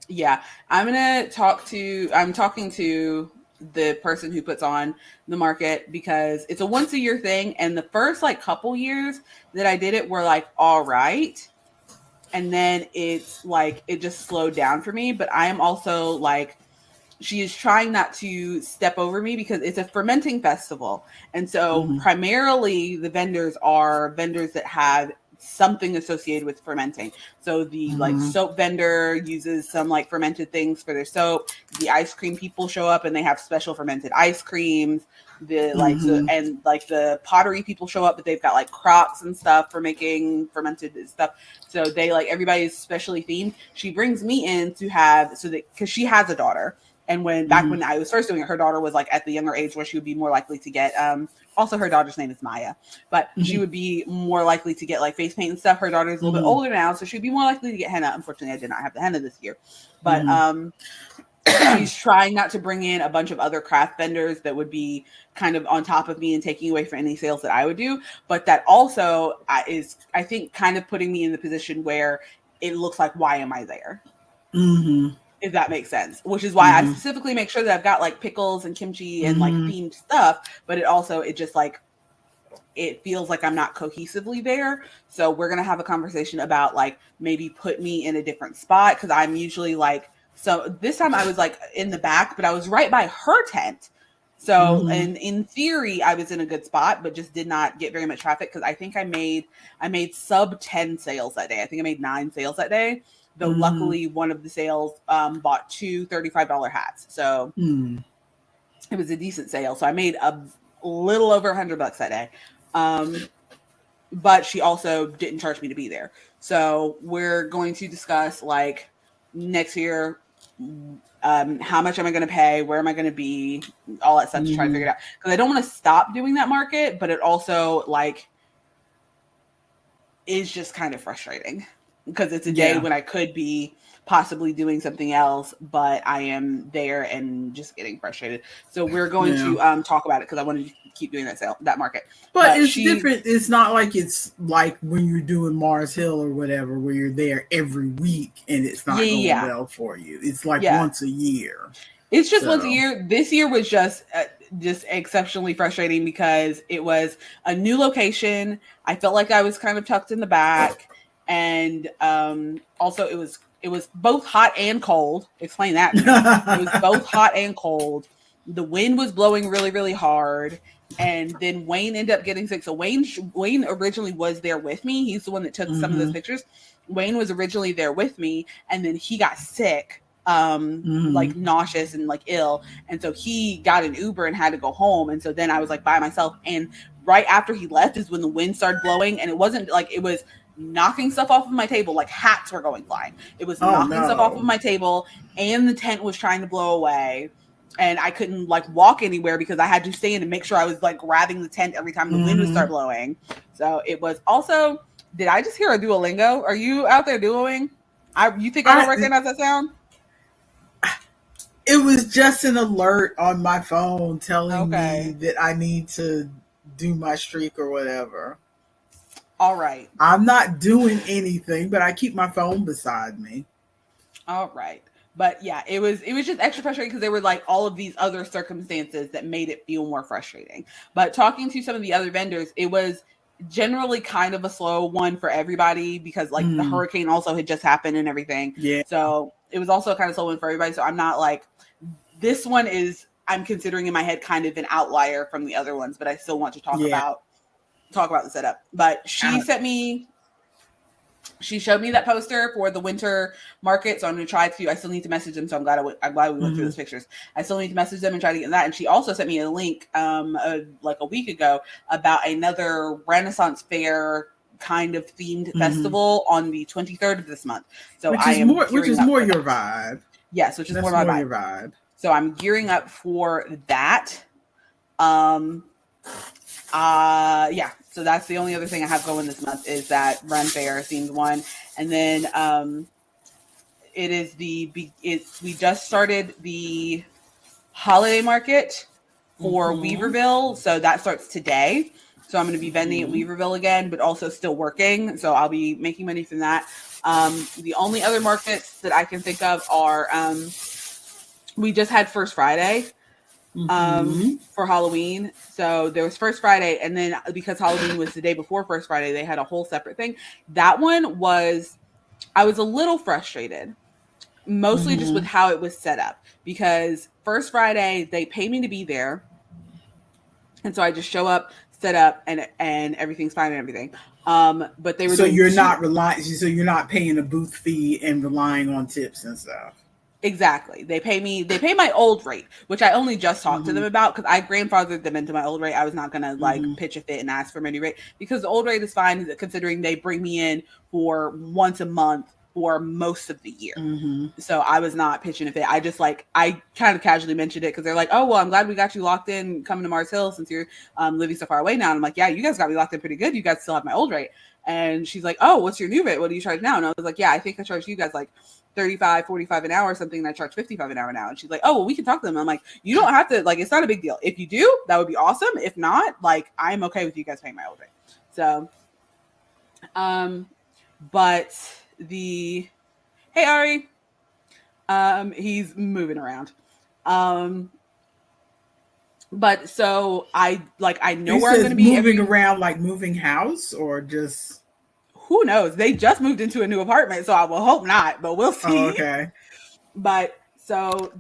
Yeah. I'm talking to the person who puts on the market because it's a once a year thing. And the first couple years that I did it were all right. And then it's it just slowed down for me. But I am also she is trying not to step over me because it's a fermenting festival. And so primarily the vendors are vendors that have something associated with fermenting. So the soap vendor uses some fermented things for their soap. The ice cream people show up and they have special fermented ice creams. The pottery people show up, but they've got crocks and stuff for making fermented stuff. So they everybody's specially themed. She brings me in to have because she has a daughter. And when I was first doing it, her daughter was at the younger age where she would be more likely to get, also her daughter's name is Maya, but she would be more likely to get face paint and stuff. Her daughter's a little bit older now, so she'd be more likely to get henna. Unfortunately, I did not have the henna this year, but she's trying not to bring in a bunch of other craft vendors that would be kind of on top of me and taking away from any sales that I would do. But that also is, I think, kind of putting me in the position where it looks like, why am I there? If that makes sense, which is why I specifically make sure that I've got pickles and kimchi and themed stuff, but it just it feels like I'm not cohesively there. So we're going to have a conversation about maybe put me in a different spot. Cause I'm usually so this time I was in the back, but I was right by her tent. So, and in theory I was in a good spot, but just did not get very much traffic. Cause I think I made sub 10 sales that day. I think I made 9 sales that day. Though luckily one of the sales bought two $35 hats. So it was a decent sale. So I made a little over $100 that day. But she also didn't charge me to be there. So we're going to discuss like next year, how much am I going to pay? Where am I going to be? All that stuff to try to figure it out. Because I don't want to stop doing that market, but it also like is just kind of frustrating because it's a day when I could be possibly doing something else, but I am there and just getting frustrated. So we're going to talk about it because I wanted to keep doing that market. But it's different. It's not like it's like when you're doing Mars Hill or whatever, where you're there every week and it's not going well for you. It's like once a year. It's just once a year. This year was just exceptionally frustrating because it was a new location. I felt like I was kind of tucked in the back, and also it was both hot and cold. Explain that. It was both hot and cold. The wind was blowing really, really hard. And then Wayne ended up getting sick. So Wayne originally was there with me. He's the one that took some of those pictures. Wayne was originally there with me. And then he got sick, like nauseous and like ill. And so he got an Uber and had to go home. And so then I was like by myself. And right after he left is when the wind started blowing. And it wasn't like it was knocking stuff off of my table, like hats were going flying. It was knocking stuff off of my table, and the tent was trying to blow away, and I couldn't like walk anywhere because I had to stand and make sure I was like grabbing the tent every time the wind would start blowing. So it was also. Did I just hear a Duolingo? Are you out there duoing? You think I don't recognize that sound? It was just an alert on my phone telling me that I need to do my streak or whatever. All right. I'm not doing anything, but I keep my phone beside me. All right. But yeah, it was just extra frustrating because there were like all of these other circumstances that made it feel more frustrating. But talking to some of the other vendors, it was generally kind of a slow one for everybody because like the hurricane also had just happened and everything. Yeah. So it was also kind of slow one for everybody. So I'm not like, this one is, I'm considering in my head kind of an outlier from the other ones, but I still want to talk about the setup. But she showed me that poster for the winter market. So I'm going to try to, I still need to message them. So I'm glad we went through those pictures. I still need to message them and try to get that. And she also sent me a link like a week ago about another Renaissance fair kind of themed festival on the 23rd of this month. So which is more your vibe. Yes, which is more my vibe. So I'm gearing up for that. So that's the only other thing I have going this month is that Run Fair themed one. And then we just started the holiday market for Weaverville. So that starts today. So I'm going to be vending at Weaverville again, but also still working. So I'll be making money from that. The only other markets that I can think of are we just had First Friday. For Halloween. So there was First Friday, and then because Halloween was the day before First Friday, they had a whole separate thing. That one was, I was a little frustrated, mostly just with how it was set up, because First Friday, they pay me to be there. And so I just show up, set up, and everything's fine and everything. But they were so you're not paying a booth fee and relying on tips and stuff. Exactly. They pay my old rate, which I only just talked to them about because I grandfathered them into my old rate. I was not going to pitch a fit and ask for my new rate because the old rate is fine considering they bring me in for once a month for most of the year. So I was not pitching a fit. I just I kind of casually mentioned it because they're like, oh, well, I'm glad we got you locked in coming to Mars Hill since you're living so far away now. And I'm like, yeah, you guys got me locked in pretty good. You guys still have my old rate. And she's like, oh, what's your new rate? What do you charge now? And I was like, yeah, I think I charge you guys like 35, 45 an hour or something, and I charge 55 an hour now. And she's like, oh, well, we can talk to them. I'm like, you don't have to, it's not a big deal. If you do, that would be awesome. If not, I'm okay with you guys paying my old rate. So, but hey, Ari, he's moving around. But so I know where I'm going to be moving around, like moving house or just. Who knows? They just moved into a new apartment, so I will hope not, but we'll see. Oh, okay. But so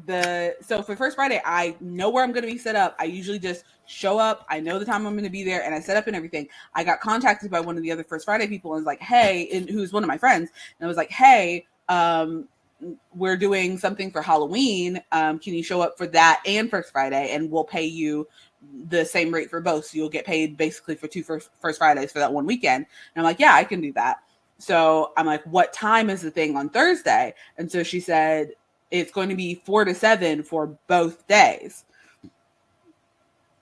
for First Friday, I know where I'm going to be set up. I usually just show up. I know the time I'm going to be there, and I set up and everything. I got contacted by one of the other First Friday people and was like, hey, and who's one of my friends, and I was like, hey, we're doing something for Halloween. Can you show up for that and First Friday, and we'll pay you the same rate for both. So you'll get paid basically for two First Fridays for that one weekend. And I'm like, yeah, I can do that. So I'm like, what time is the thing on Thursday? And so she said, it's going to be 4 to 7 for both days,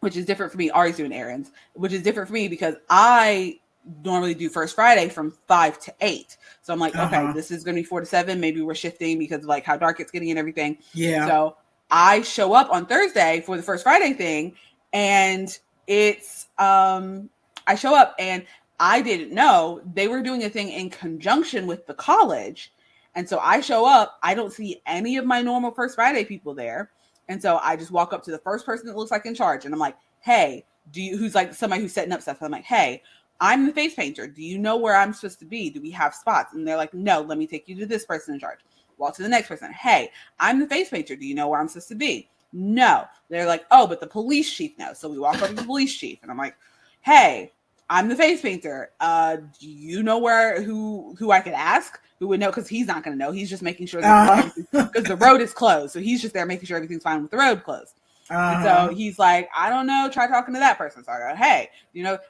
which is different for me. Ari's doing errands, which is different for me because I normally do First Friday from 5 to 8. So I'm like, okay, this is going to be 4 to 7. Maybe we're shifting because of like how dark it's getting and everything. Yeah. So I show up on Thursday for the First Friday thing, and it's, I show up and I didn't know they were doing a thing in conjunction with the college. And so I show up, I don't see any of my normal First Friday people there. And so I just walk up to the first person that looks like in charge. And I'm like, hey, who's like somebody who's setting up stuff. I'm like, hey, I'm the face painter. Do you know where I'm supposed to be? Do we have spots? And they're like, no, let me take you to this person in charge. Walk to the next person. Hey, I'm the face painter. Do you know where I'm supposed to be? No. They're like, oh, but the police chief knows. So we walk up to the police chief and I'm like, hey, I'm the face painter. Do you know who I could ask? Who would know? Because he's not going to know. He's just making sure that because the road is closed. So he's just there making sure everything's fine with the road closed. And so he's like, I don't know. Try talking to that person. So I go, hey,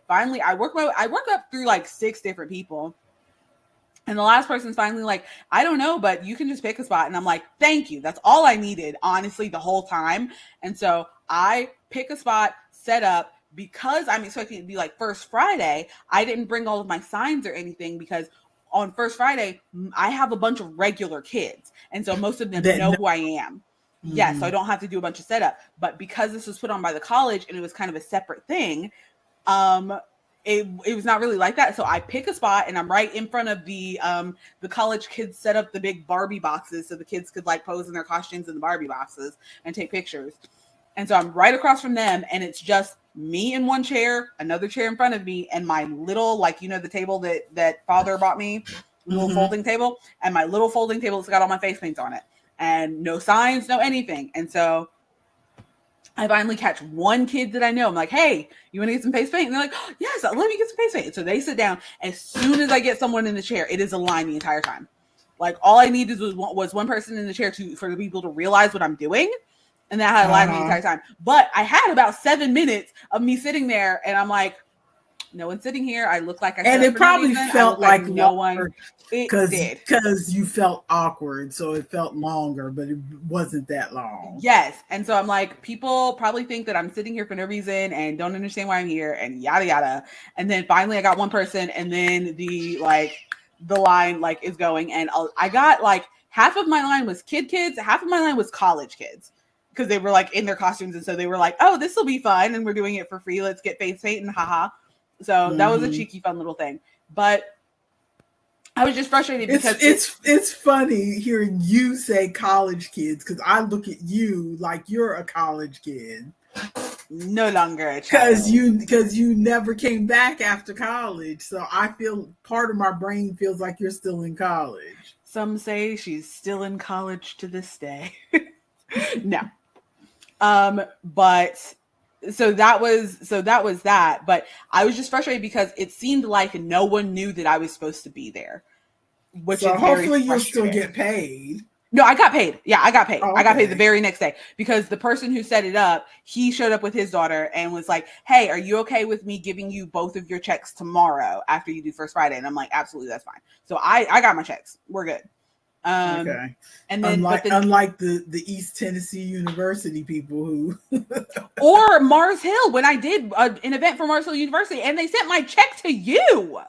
finally I work up through like 6 different people. And the last person's finally like, I don't know, but you can just pick a spot. And I'm like, thank you. That's all I needed, honestly, the whole time. And so I pick a spot, set up, because I'm expecting it to be like First Friday. I didn't bring all of my signs or anything because on First Friday, I have a bunch of regular kids. And so most of them know who I am. Mm-hmm. Yeah, so I don't have to do a bunch of setup. But because this was put on by the college and it was kind of a separate thing, it was not really like that. So I pick a spot and I'm right in front of the college kids set up the big Barbie boxes so the kids could like pose in their costumes in the Barbie boxes and take pictures. And so I'm right across from them and it's just me in one chair, another chair in front of me, and my little, like, the table that father bought me, little folding table, and my little folding table that's got all my face paints on it. And no signs, no anything. And so I finally catch one kid that I know. I'm like, hey, you want to get some face paint? And they're like, oh, yes, let me get some face paint. So they sit down. As soon as I get someone in the chair, it is a line the entire time. Like, all I needed was one person in the chair for the people to realize what I'm doing. And that had a line the entire time. But I had about 7 minutes of me sitting there, and I'm like, no one's sitting here. I look like I and it probably felt like no one. Because you felt awkward, so it felt longer, but it wasn't that long. Yes, and so I'm like, people probably think that I'm sitting here for no reason and don't understand why I'm here, and yada yada. And then finally, I got one person, and then the line is going, and I got like half of my line was kids, half of my line was college kids. Because they were like in their costumes, and so they were like, "Oh, this will be fun, and we're doing it for free. Let's get face paint and haha." So that was a cheeky, fun little thing. But I was just frustrated because it's funny hearing you say college kids because I look at you like you're a college kid. No longer a child. Because you never came back after college, so I feel part of my brain feels like you're still in college. Some say she's still in college to this day. No. But so that was that. But I was just frustrated because it seemed like no one knew that I was supposed to be there. Which is hopefully you'll still get paid. No, I got paid. Yeah, I got paid. Okay. I got paid the very next day because the person who set it up, he showed up with his daughter and was like, hey, are you okay with me giving you both of your checks tomorrow after you do First Friday? And I'm like, absolutely, that's fine. So I got my checks. We're good. Okay. And then unlike the East Tennessee University people who or Mars Hill when I did an event for Mars Hill University and they sent my check to you.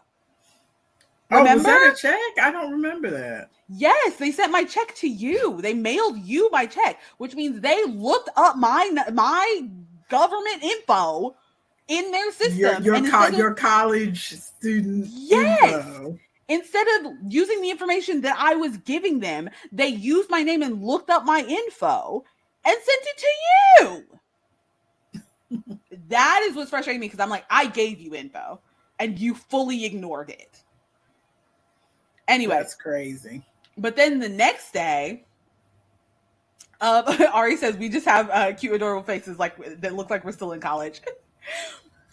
Remember? Was that a check? I don't remember that. Yes, they sent my check to you. They mailed you my check, which means they looked up my government info in their system. Your college student info. Instead of using the information that I was giving them, they used my name and looked up my info and sent it to you. That is what's frustrating me because I'm like, I gave you info and you fully ignored it. Anyway. That's crazy. But then the next day, Ari says we just have cute, adorable faces that look like we're still in college.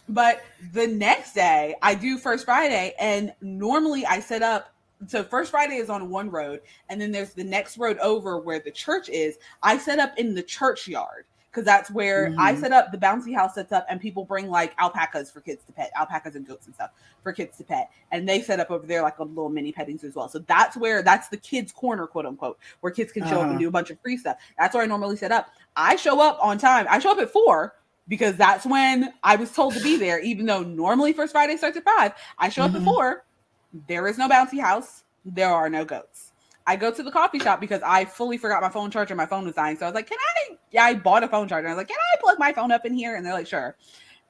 But the next day, I do First Friday, and normally I set up so First Friday is on one road, and then there's the next road over where the church is. I set up in the churchyard because that's where I set up. The bouncy house sets up, and people bring like alpacas for kids to pet, alpacas and goats and stuff for kids to pet, and they set up over there like a little mini petting zoo as well. So that's the kids' corner, quote unquote, where kids can show up and do a bunch of free stuff. That's where I normally set up. I show up on time. I show up at 4 because that's when I was told to be there, even though normally First Friday starts at 5. I show up at 4. There is no bouncy house. There are no goats. I go to the coffee shop because I fully forgot my phone charger. My phone was dying. So I was like, I bought a phone charger. I was like, can I plug my phone up in here? And they're like, sure.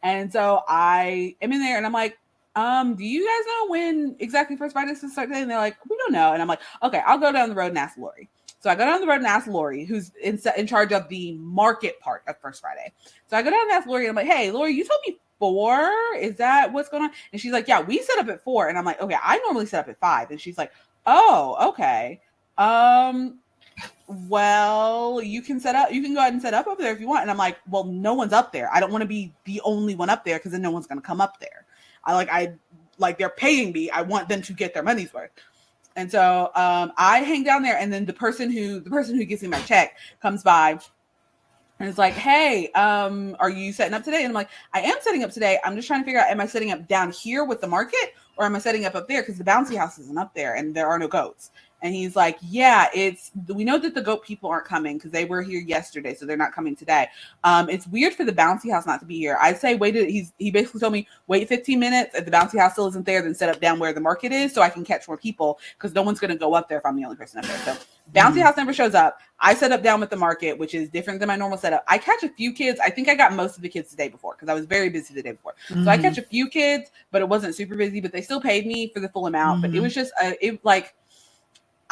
And so I am in there and I'm like, do you guys know when exactly First Friday is to start today? And they're like, we don't know. And I'm like, okay, I'll go down the road and ask Lori. So I go down the road and ask Lori, who's in charge of the market part of First Friday. So I go down and ask Lori and I'm like, hey, Lori, you told me 4. Is that what's going on? And she's like, yeah, we set up at 4. And I'm like, okay, I normally set up at 5. And she's like, oh, okay. Well, you can go ahead and set up over there if you want. And I'm like, well, no one's up there. I don't want to be the only one up there because then no one's going to come up there. I they're paying me. I want them to get their money's worth. And so I hang down there, and then the person who gives me my check comes by and it's like, hey, are you setting up today? And I'm like, I am setting up today. I'm just trying to figure out, am I setting up down here with the market or am I setting up there? Because the bouncy house isn't up there and there are no goats. And he's like, yeah, we know that the goat people aren't coming because they were here yesterday, so they're not coming today. It's weird for the bouncy house not to be here. I'd say he basically told me, wait 15 minutes. If the bouncy house still isn't there, then set up down where the market is so I can catch more people because no one's going to go up there if I'm the only person up there. So bouncy house never shows up. I set up down with the market, which is different than my normal setup. I catch a few kids. I think I got most of the kids the day before because I was very busy the day before. So I catch a few kids, but it wasn't super busy, but they still paid me for the full amount. But it was just,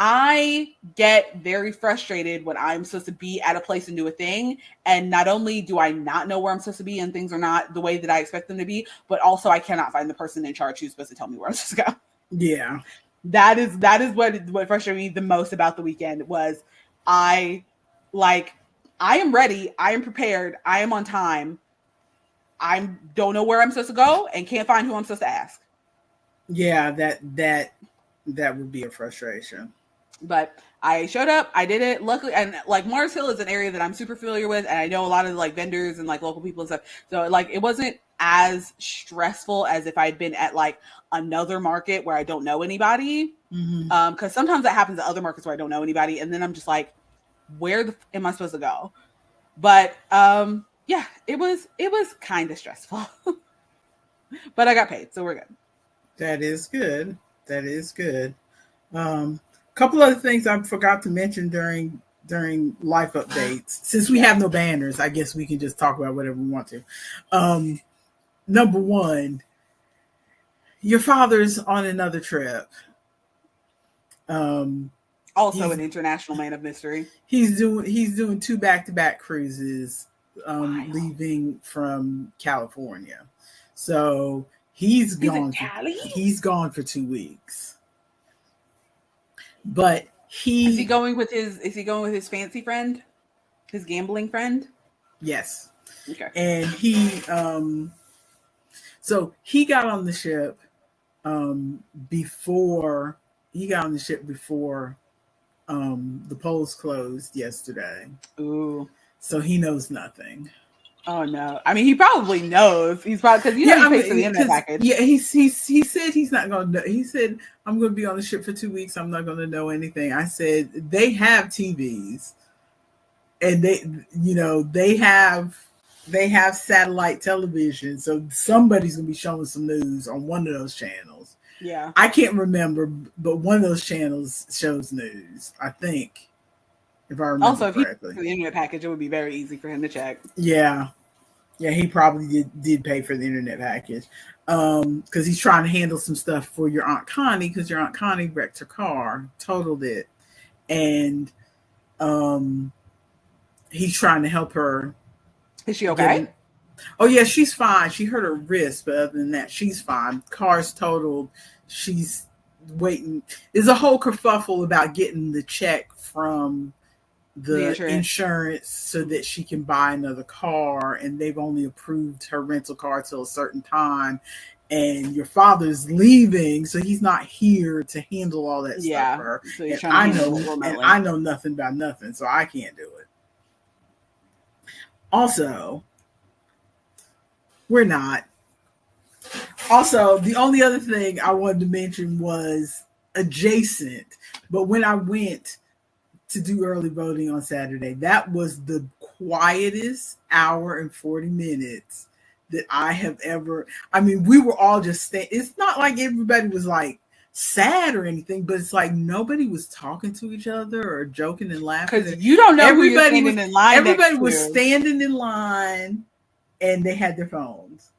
I get very frustrated when I'm supposed to be at a place and do a thing. And not only do I not know where I'm supposed to be and things are not the way that I expect them to be, but also I cannot find the person in charge who's supposed to tell me where I'm supposed to go. Yeah. That is what frustrated me the most about the weekend was I am ready. I am prepared. I am on time. I don't know where I'm supposed to go and can't find who I'm supposed to ask. Yeah, that would be a frustration. But I showed up, I did it. Luckily, and Mars Hill is an area that I'm super familiar with, and I know a lot of vendors and local people and stuff. So it wasn't as stressful as if I'd been at another market where I don't know anybody. Because sometimes that happens at other markets where I don't know anybody, and then I'm just like, where am I supposed to go? But yeah, it was kind of stressful. But I got paid, so we're good. That is good. Couple other things I forgot to mention during life updates. Since we have no banners, I guess we can just talk about whatever we want to. Number 1, your father's on another trip. Also an international man of mystery. He's doing 2 back-to-back cruises, leaving from California. So he's gone for 2 weeks. But is he going with his fancy friend? His gambling friend? Yes. Okay. And he so he got on the ship before the polls closed yesterday. Ooh. So he knows nothing. Oh no! I mean, he probably knows. He's probably because he pays for the internet package. Yeah, he said he's not going to. He said, "I'm going to be on the ship for 2 weeks. I'm not going to know anything." I said they have TVs, and they have satellite television, so somebody's going to be showing some news on one of those channels. Yeah, I can't remember, but one of those channels shows news, I think. If I remember correctly. If he paid for the internet package, it would be very easy for him to check. Yeah, he probably did pay for the internet package because he's trying to handle some stuff for your Aunt Connie because your Aunt Connie wrecked her car, totaled it, and he's trying to help her. Is she okay? Oh yeah, she's fine. She hurt her wrist, but other than that, she's fine. Car's totaled. She's waiting. There's a whole kerfuffle about getting the check from the insurance so that she can buy another car, and they've only approved her rental car till a certain time, and your father's leaving, so he's not here to handle all that stuff for her. So you're and I know nothing about nothing, so I can't do it. Also, we're not. Also, the only other thing I wanted to mention was adjacent, but when I went to do early voting on Saturday, that was the quietest hour and 40 minutes that I have ever. I mean, we were all just it's not like everybody was like sad or anything, but it's like nobody was talking to each other or joking and laughing. Because you don't know everybody was in line. Everybody was standing in line and they had their phones.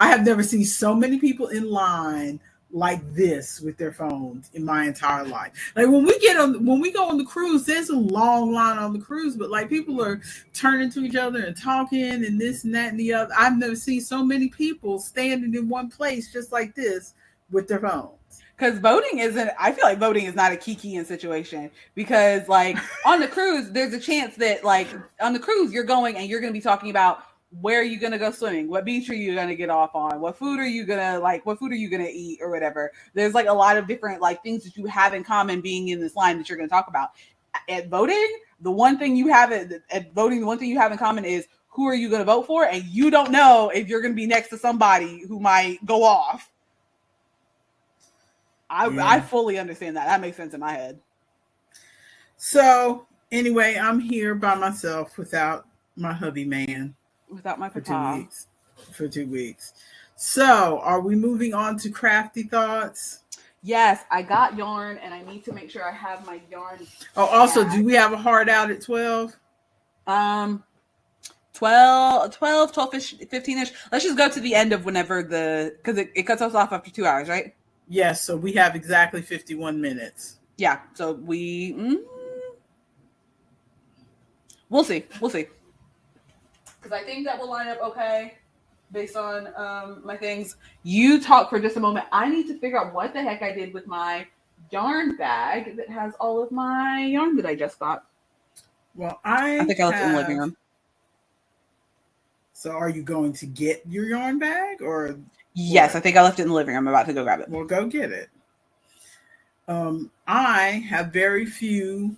I have never seen so many people in line like this with their phones in my entire life. Like when we go on the cruise, there's a long line on the cruise, but like people are turning to each other and talking and this and that and the other. I've never seen so many people standing in one place just like this with their phones. Because I feel like voting is not a kiki situation, because like on the cruise, there's a chance that like on the cruise you're going and you're going to be talking about where are you going to go swimming? What beach are you going to get off on? What food are you going to eat or whatever? There's like a lot of different like things that you have in common being in this line that you're going to talk about. At voting, the one thing you have in common is who are you going to vote for? And you don't know if you're going to be next to somebody who might go off. I fully understand that. That makes sense in my head. So anyway, I'm here by myself without my hubby man. Without my papa. For 2 weeks. So, are we moving on to crafty thoughts? Yes, I got yarn, and I need to make sure I have my yarn. Oh, also, do we have a hard out at 12? 12, 15-ish. Let's just go to the end of whenever because it cuts us off after 2 hours, right? Yes, so we have exactly 51 minutes. Yeah, so we'll see. Because I think that will line up okay based on my things. You talk for just a moment. I need to figure out what the heck I did with my yarn bag that has all of my yarn that I just got. Well, I think I left it in the living room. So are you going to get your yarn bag or? Yes, what? I think I left it in the living room. I'm about to go grab it. Well, go get it. I have very few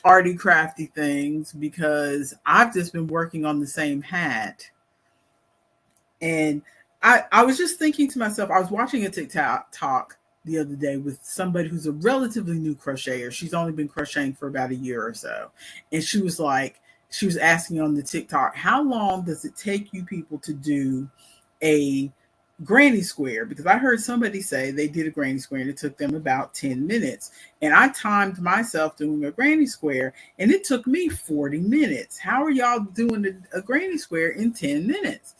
arty crafty things because I've just been working on the same hat. And I was just thinking to myself, I was watching a TikTok talk the other day with somebody who's a relatively new crocheter. She's only been crocheting for about a year or so. And she was asking on the TikTok, how long does it take you people to do a granny square? Because I heard somebody say they did a granny square and it took them about 10 minutes. And I timed myself doing a granny square and it took me 40 minutes. How are y'all doing a granny square in 10 minutes?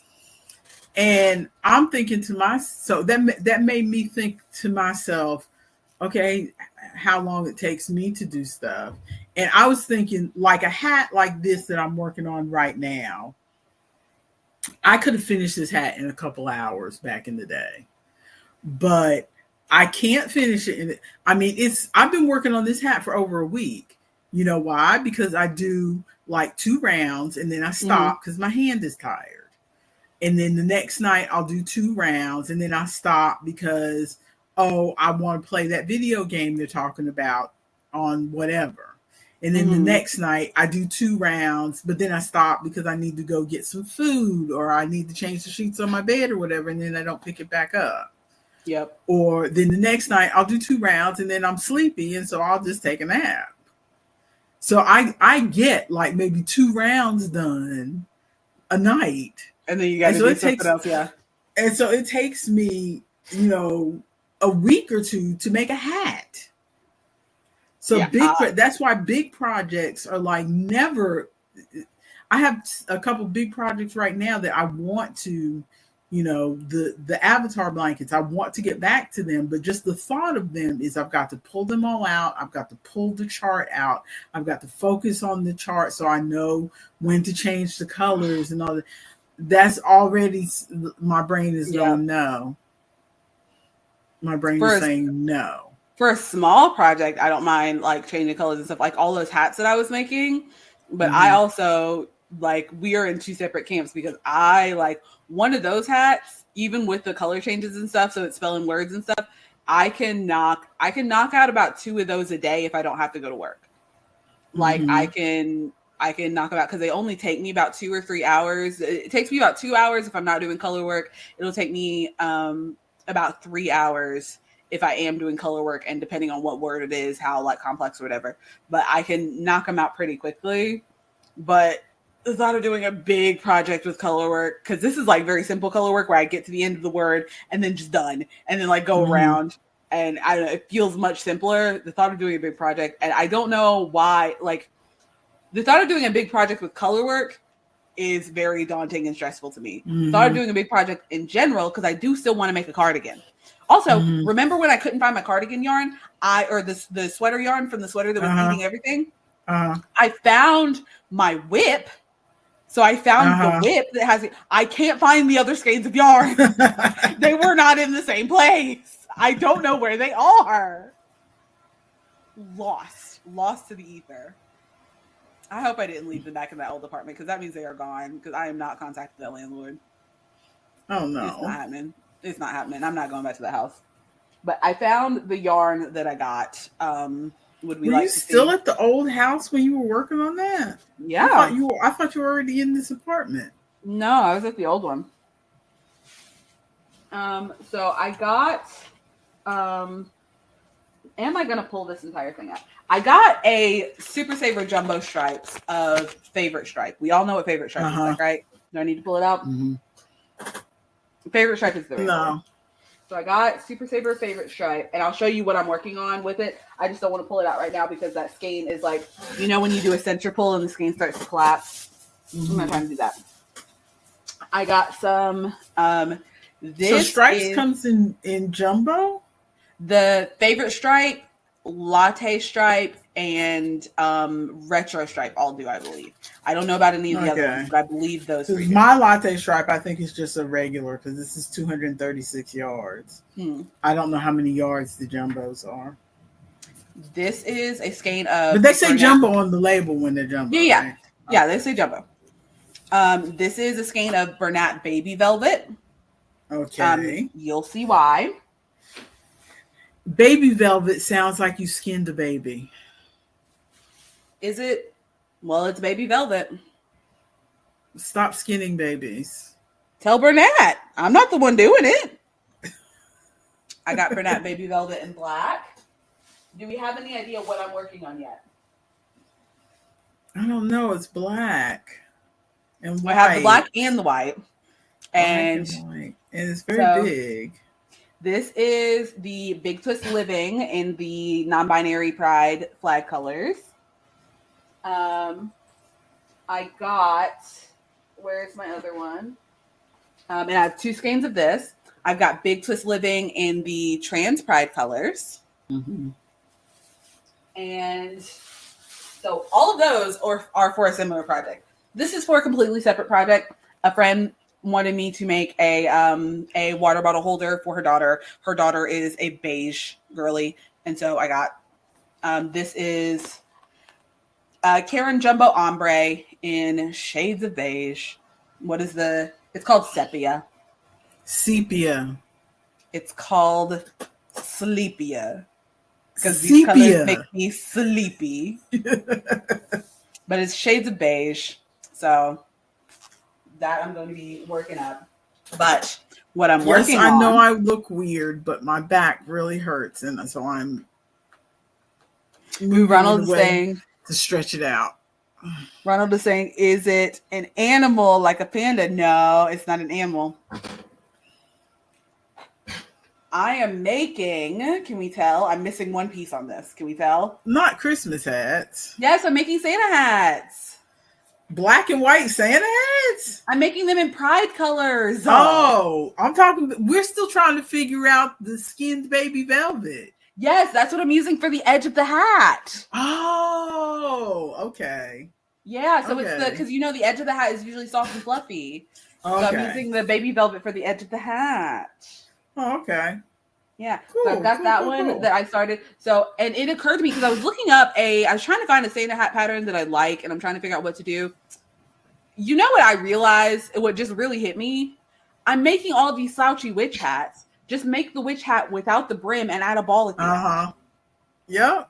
And I'm thinking to myself, that made me think to myself, okay, how long it takes me to do stuff. And I was thinking like a hat like this that I'm working on right now, I could have finished this hat in a couple hours back in the day, but I can't finish it. I've been working on this hat for over a week. You know why? Because I do like 2 rounds and then I stop because my hand is tired. And then the next night I'll do 2 rounds and then I stop because, I want to play that video game they're talking about on whatever. And then the next night I do 2 rounds, but then I stop because I need to go get some food or I need to change the sheets on my bed or whatever. And then I don't pick it back up. Yep. Or then the next night I'll do 2 rounds and then I'm sleepy. And so I'll just take a nap. So I get like maybe 2 rounds done a night. And then you got to do something else. Yeah. And so it takes me, a week or 2 to make a hat. So that's why big projects are like never. I have a couple big projects right now that I want to, the avatar blankets, I want to get back to them, but just the thought of them is I've got to pull them all out. I've got to pull the chart out. I've got to focus on the chart so I know when to change the colors and all that. That's already, my brain is going no. My brain is saying no. For a small project, I don't mind like changing colors and stuff, like all those hats that I was making. But I also like we are in two separate camps because I like one of those hats, even with the color changes and stuff, so it's spelling words and stuff. I can knock out about 2 of those a day if I don't have to go to work. Like I can knock them out because they only take me about 2 or 3 hours. It takes me about 2 hours if I'm not doing color work. It'll take me about 3 hours if I am doing color work, and depending on what word it is, how like complex or whatever. But I can knock them out pretty quickly. But the thought of doing a big project with color work, because this is like very simple color work where I get to the end of the word and then just done, and then like go around, and I don't know, it feels much simpler. The thought of doing a big project, and I don't know why, like the thought of doing a big project with color work is very daunting and stressful to me. The thought of doing a big project in general, because I do still want to make a cardigan. Also, remember when I couldn't find my cardigan yarn, or the sweater yarn from the sweater that was eating everything? I found my whip. So I found the whip that has it. I can't find the other skeins of yarn. They were not in the same place. I don't know where they are. Lost to the ether. I hope I didn't leave them back in that old apartment, because that means they are gone, because I am not contacting the landlord. Oh no. It's not happening. It's not happening. I'm not going back to the house. But I found the yarn that I got. Would we were like you to still see? at the old house when you were working on that? Yeah. I thought you were already in this apartment. No, I was at the old one. So I got am I gonna pull this entire thing out? I got a Super Saver Jumbo Stripes of Favorite Stripe. We all know what Favorite Stripe is like, right? Do I need to pull it out? Favorite Stripe is the No. So I got Super Saver Favorite Stripe, and I'll show you what I'm working on with it. I just don't want to pull it out right now because that skein is like, you know, when you do a center pull and the skein starts to collapse. I'm not trying to do that. I got some. So Stripes comes in jumbo? The Favorite Stripe, Latte Stripe, and Retro Stripe all do, I believe. I don't know about any of the other ones, but I believe those three. My Latte Stripe, I think, is just a regular, because this is 236 yards. I don't know how many yards the jumbos are. This is a skein of... But they say jumbo on the label when they're jumbo. Yeah, right? Yeah, they say jumbo. This is a skein of Bernat Baby Velvet. Okay. You'll see why. Baby velvet sounds like you skinned a baby. Is it? Well, it's baby velvet. Stop skinning babies. Tell Bernat. I'm not the one doing it. I got Bernat Baby Velvet in black. Do we have any idea what I'm working on yet? I don't know. It's black and white. I have the black and the white. And it's very big. This is the Big Twist Living in the non-binary pride flag colors. I got, where's my other one? And I have 2 skeins of this. I've got Big Twist Living in the trans pride colors. And so all of those are for a similar project. This is for a completely separate project. A friend wanted me to make a water bottle holder for her daughter. Her daughter is a beige girly, and so I got this is Karen Jumbo Ombre in shades of beige. It's called sepia. Sepia. It's called sleepia. Because these colors make me sleepy. But it's shades of beige. So that I'm going to be working up. But what I'm working on... I know I look weird, but my back really hurts. And so I'm moving Ronald's saying to stretch it out. Ronald is saying, is it an animal like a panda? No, it's not an animal. I am making, can we tell? I'm missing one piece on this. Can we tell? Not Christmas hats. Yes, I'm making Santa hats. Black and white Santa hats? I'm making them in pride colors. Oh, we're still trying to figure out the skinned baby velvet. Yes, that's what I'm using for the edge of the hat. Oh, okay. Yeah, so it's because the edge of the hat is usually soft and fluffy. Okay. So I'm using the baby velvet for the edge of the hat. Oh, okay. Yeah, cool, so I've got that one that I started. So, and it occurred to me because I was looking up I was trying to find a Santa hat pattern that I like, and I'm trying to figure out what to do. you know what I realized? What just really hit me? I'm making all of these slouchy witch hats. Just make the witch hat without the brim and add a ball at the end. Yep.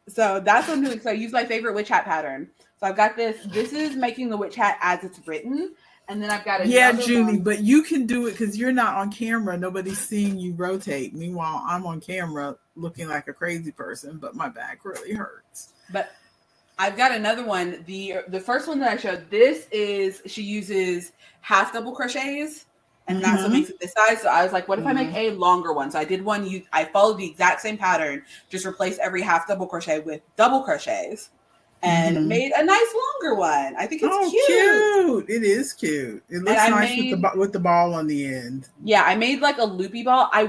So that's what I'm doing. So I use my favorite witch hat pattern. So I've got this. This is making the witch hat as it's written. And then I've got Junie, but you can do it because you're not on camera. Nobody's seeing you rotate. Meanwhile, I'm on camera looking like a crazy person, but my back really hurts. But I've got another one. The first one that I showed, this is, she uses half double crochets, and that's what makes it this size. So I was like, what if I make a longer one? So I did one. I followed the exact same pattern, just replace every half double crochet with double crochets, and made a nice longer one. I think it's cute. It is cute. It looks nice with the ball on the end. Yeah, I made like a loopy ball. I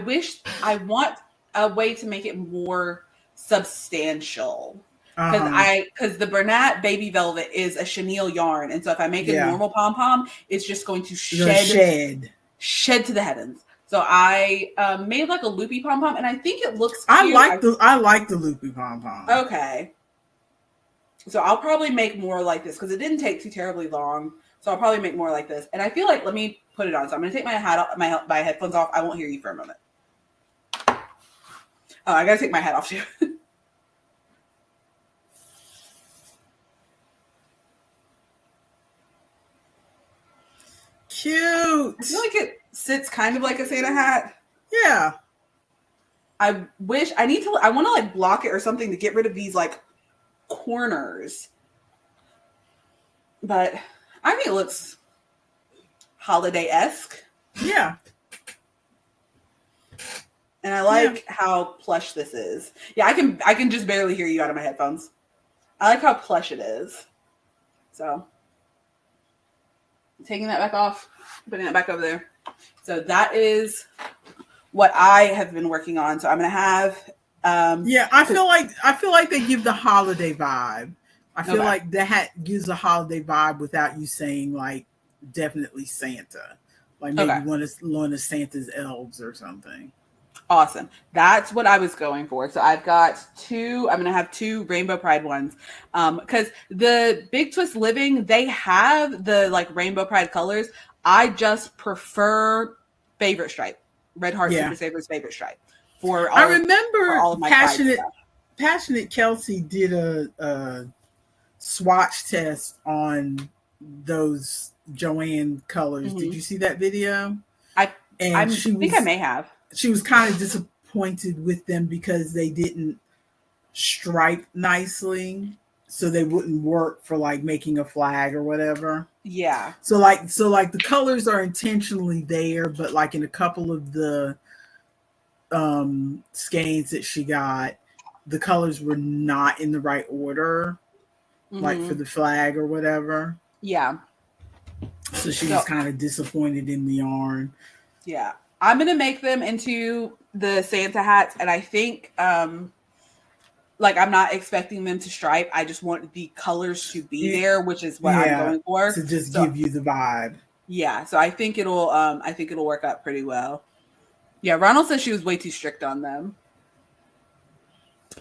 want a way to make it more substantial. Because the Bernat Baby Velvet is a chenille yarn, and so if I make a normal pom pom, it's just going to shed to the heavens. So I made like a loopy pom pom, and I think it looks cute. I like the loopy pom pom. Okay, so I'll probably make more like this because it didn't take too terribly long. So I'll probably make more like this, and I feel like, let me put it on. So I'm going to take my hat off, my headphones off. I won't hear you for a moment. Oh, I got to take my hat off too. Cute. I feel like it sits kind of like a Santa hat. Yeah. I want to like block it or something to get rid of these like corners. But I think it looks holiday-esque. Yeah. And I like how plush this is. Yeah, I can just barely hear you out of my headphones. I like how plush it is. So taking that back off, putting it back over there. So that is what I have been working on. So I'm gonna have I feel like they give the holiday vibe. I feel like the hat gives a holiday vibe without you saying like definitely Santa. Like maybe one of Santa's elves or something. Awesome. That's what I was going for. So I'm going to have 2 Rainbow Pride ones. Because the Big Twist Living, they have the like Rainbow Pride colors. I just prefer Favorite Stripe. Red Heart Super Savers Favorite Stripe. I remember all of my Passionate Kelsey did a swatch test on those Joanne colors. Did you see that video? I think I may have. She was kind of disappointed with them because they didn't stripe nicely, so they wouldn't work for like making a flag or whatever. Yeah. So like the colors are intentionally there, but like in a couple of the skeins that she got, the colors were not in the right order, like for the flag or whatever. Yeah. So she was kind of disappointed in the yarn. Yeah. I'm going to make them into the Santa hats, and I think like I'm not expecting them to stripe. I just want the colors to be there, which is what I'm going for. To just give you the vibe. Yeah, so I think it'll work out pretty well. Yeah, Ronald says she was way too strict on them.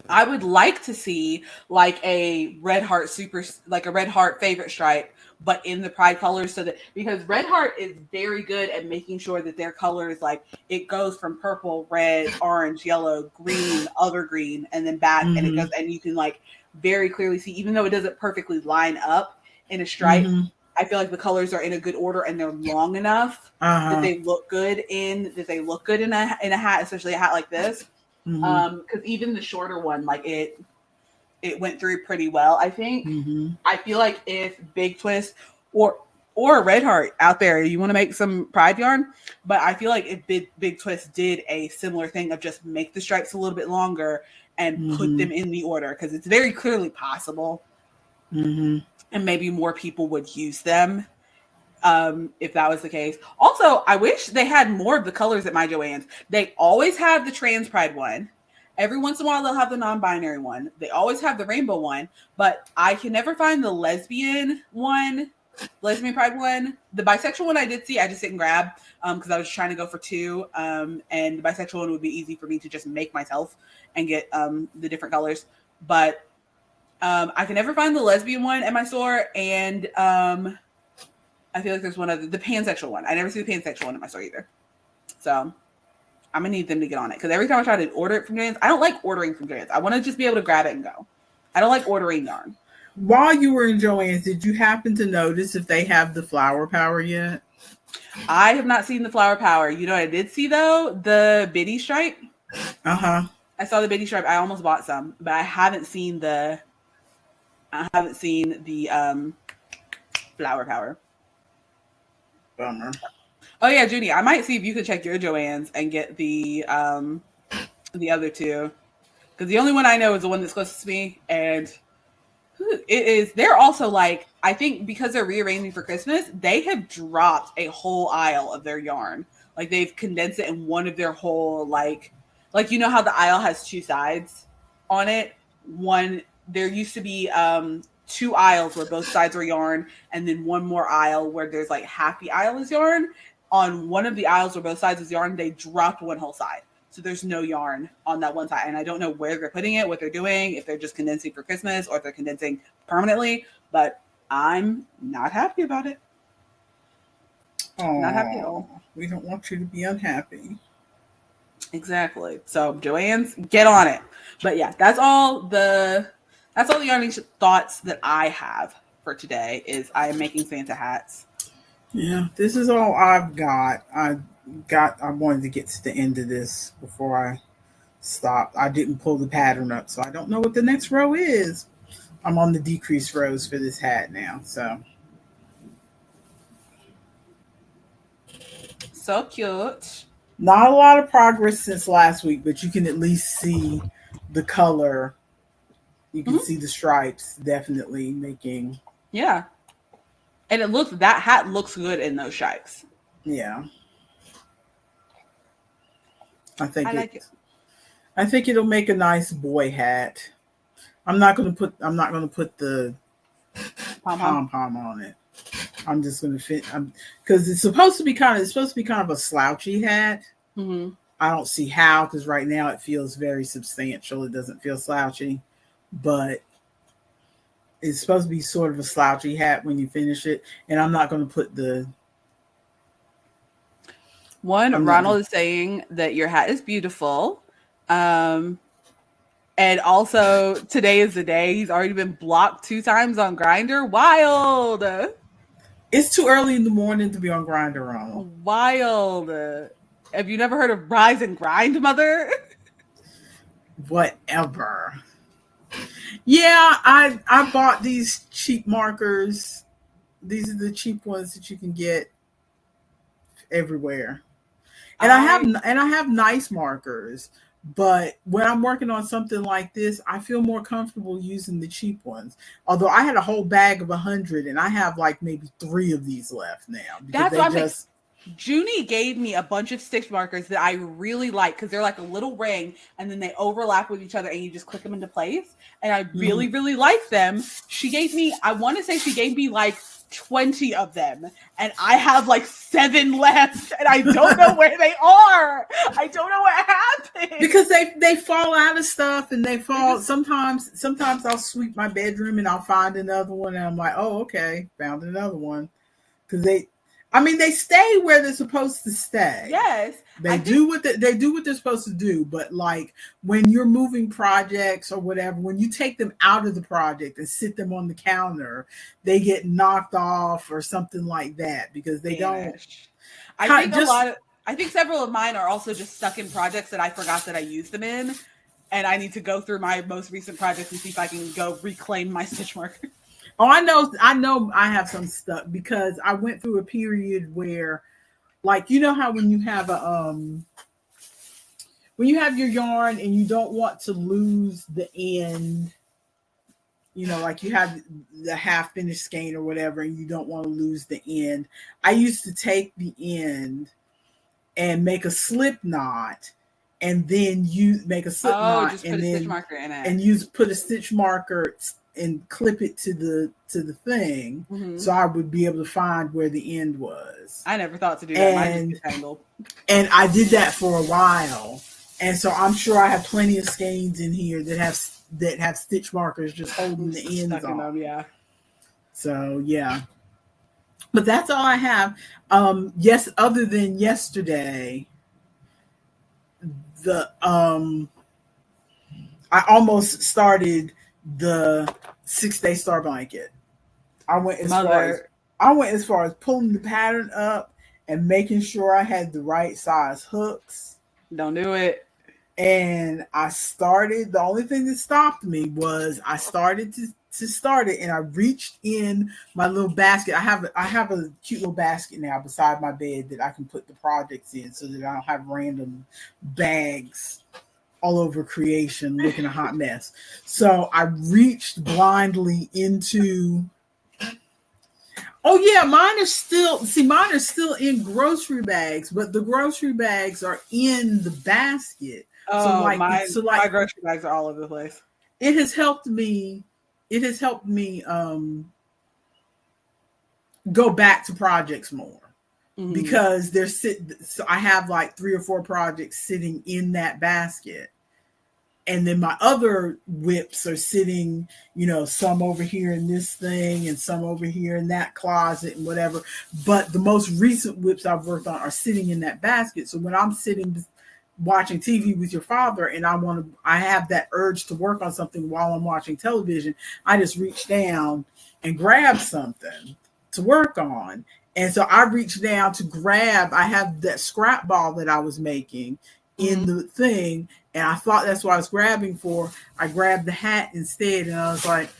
I would like to see like a Red Heart favorite stripe, but in the Pride colors, because Red Heart is very good at making sure that their colors, like it goes from purple, red, orange, yellow, green, other green, and then back, and it goes, and you can like very clearly see, even though it doesn't perfectly line up in a stripe. I feel like the colors are in a good order and they're long enough that they look good in a hat, especially a hat like this. Because even the shorter one, like it went through pretty well, I think. I feel like if Big Twist or Red Heart out there, you want to make some Pride yarn, but I feel like if Big Twist did a similar thing of just make the stripes a little bit longer and put them in the order, because it's very clearly possible, and maybe more people would use them if that was the case. Also, I wish they had more of the colors at my Joann's. They always have the trans Pride one. Every once in a while, they'll have the non-binary one. They always have the rainbow one, but I can never find the lesbian Pride one. The bisexual one I did see, I just didn't grab because I was trying to go for 2. And the bisexual one would be easy for me to just make myself and get the different colors. But I can never find the lesbian one at my store. And I feel like there's one other, the pansexual one. I never see the pansexual one in my store either. So I'm gonna need them to get on it because every time I try to order it from Joann's, I don't like ordering from Joann's. I want to just be able to grab it and go. I don't like ordering yarn. While you were in Joann's, did you happen to notice if they have the flower power yet? I have not seen the flower power. You know what I did see though? The Biddy stripe. Uh-huh. I saw the Biddy stripe. I almost bought some, but I haven't seen the flower power. Bummer. Oh yeah, Judy, I might see if you could check your Joann's and get the other two. Because the only one I know is the one that's closest to me, and it is. They're also like, I think because they're rearranging for Christmas, they have dropped a whole aisle of their yarn. Like they've condensed it in one of their whole like you know how the aisle has two sides on it. One, there used to be 2 aisles where both sides were yarn, and then one more aisle where there's like half the aisle is yarn. On one of the aisles where both sides is yarn, they dropped one whole side. So there's no yarn on that one side. And I don't know where they're putting it, what they're doing, if they're just condensing for Christmas or if they're condensing permanently. But I'm not happy about it. Not happy at all. We don't want you to be unhappy. Exactly. So Joann's, get on it. But yeah, that's all the yarning thoughts that I have for today is I am making Santa hats. Yeah, this is all I've got. I wanted to get to the end of this before I stopped. I didn't pull the pattern up, so I don't know what the next row is. I'm on the decreased rows for this hat now, so. So cute. Not a lot of progress since last week, but you can at least see the color. You can see the stripes definitely making. Yeah. And that hat looks good in those stripes. Yeah. I think it. I think it'll make a nice boy hat. I'm not gonna put the pom pom on it. I'm just gonna fit because it's supposed to be kind of a slouchy hat. Mm-hmm. I don't see how, because right now it feels very substantial. It doesn't feel slouchy, but it's supposed to be sort of a slouchy hat when you finish it. And I'm not going to put Ronald is saying that your hat is beautiful. And also today is the day. He's already been blocked 2 times on Grindr. Wild. It's too early in the morning to be on Grindr, Ronald. Wild. Have you never heard of Rise and Grind, mother? Whatever. Yeah, I bought these cheap markers. These are the cheap ones that you can get everywhere. And I have nice markers, but when I'm working on something like this, I feel more comfortable using the cheap ones. Although I had a whole bag of 100 and I have like maybe 3 of these left now. That's what Junie gave me a bunch of stitch markers that I really like because they're like a little ring and then they overlap with each other and you just click them into place. And I really, really like them. I want to say she gave me like 20 of them and I have like 7 left and I don't know where they are. I don't know what happened. Because they fall out of stuff and they fall. Sometimes I'll sweep my bedroom and I'll find another one and I'm like, oh, okay, found another one. Because they stay where they're supposed to stay. Yes. They do what they're supposed to do. But like when you're moving projects or whatever, when you take them out of the project and sit them on the counter, they get knocked off or something like that because they don't. I think several of mine are also just stuck in projects that I forgot that I used them in. And I need to go through my most recent projects and see if I can go reclaim my stitch marker. Oh, I know I have some stuck because I went through a period where, like, you know how when you have your yarn and you don't want to lose the end, you know, like you have the half finished skein or whatever, and you don't want to lose the end. I used to take the end and make a slip knot, and then you make a slip knot just and put a then stitch marker in it. And put a stitch marker and clip it to the thing, so I would be able to find where the end was. I never thought to do that. Mine just tangled. And I did that for a while, and so I'm sure I have plenty of skeins in here that have stitch markers just holding the ends on. Yeah. So yeah, But that's all I have. Yes, other than yesterday, the I almost started the 6-day star blanket. I went as far as Mother, pulling the pattern up and making sure I had the right size hooks. don't do it. And I started. The only thing that stopped me was I started to start it, and I reached in my little basket. I have a cute little basket now beside my bed that I can put the projects in, so that I don't have random bags all over creation looking a hot mess. So I reached blindly into. Oh yeah, mine are still in grocery bags, but the grocery bags are in the basket. So Oh, like my grocery bags are all over the place. it has helped me go back to projects more, because so I have like 3 or 4 projects sitting in that basket. And then my other whips are sitting, some over here in this thing and some over here in that closet and whatever. But the most recent whips I've worked on are sitting in that basket. So when I'm sitting watching TV with your father and I have that urge to work on something while I'm watching television, I just reach down and grab something to work on. And so I reached down to grab, I have that scrap ball that I was making in the thing, and I thought that's what I was grabbing for. I grabbed the hat instead, and I was like,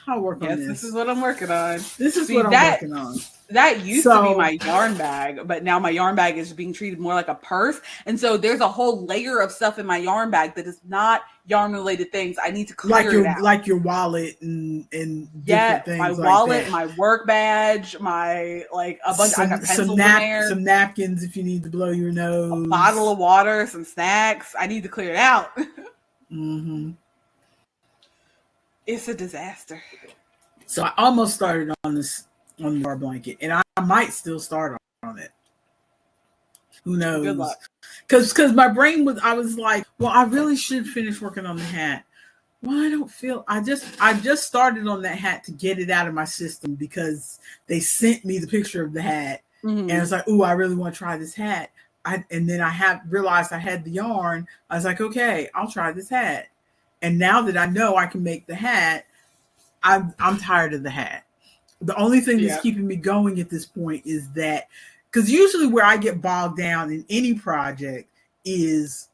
I'll work on this. This is what I'm working on. This is what I'm working on. That used to be my yarn bag, but now my yarn bag is being treated more like a purse. And so there's a whole layer of stuff in my yarn bag that is not yarn related things. I need to clear it out. Like your wallet and different things. My like wallet, that. My work badge, my a bunch. I got pencils in there. Some napkins if you need to blow your nose. A bottle of water, some snacks. I need to clear it out. It's a disaster. So I almost started on the bar blanket, and I might still start on it. Who knows? Good luck. Because my brain I was like, well, I really should finish working on the hat. Well, I don't feel. I just started on that hat to get it out of my system, because they sent me the picture of the hat, and it's like, ooh, I really want to try this hat. And then I realized I had the yarn. I was like, okay, I'll try this hat. And now that I know I can make the hat, I'm tired of the hat. The only thing that's keeping me going at this point is that, because usually where I get bogged down in any project is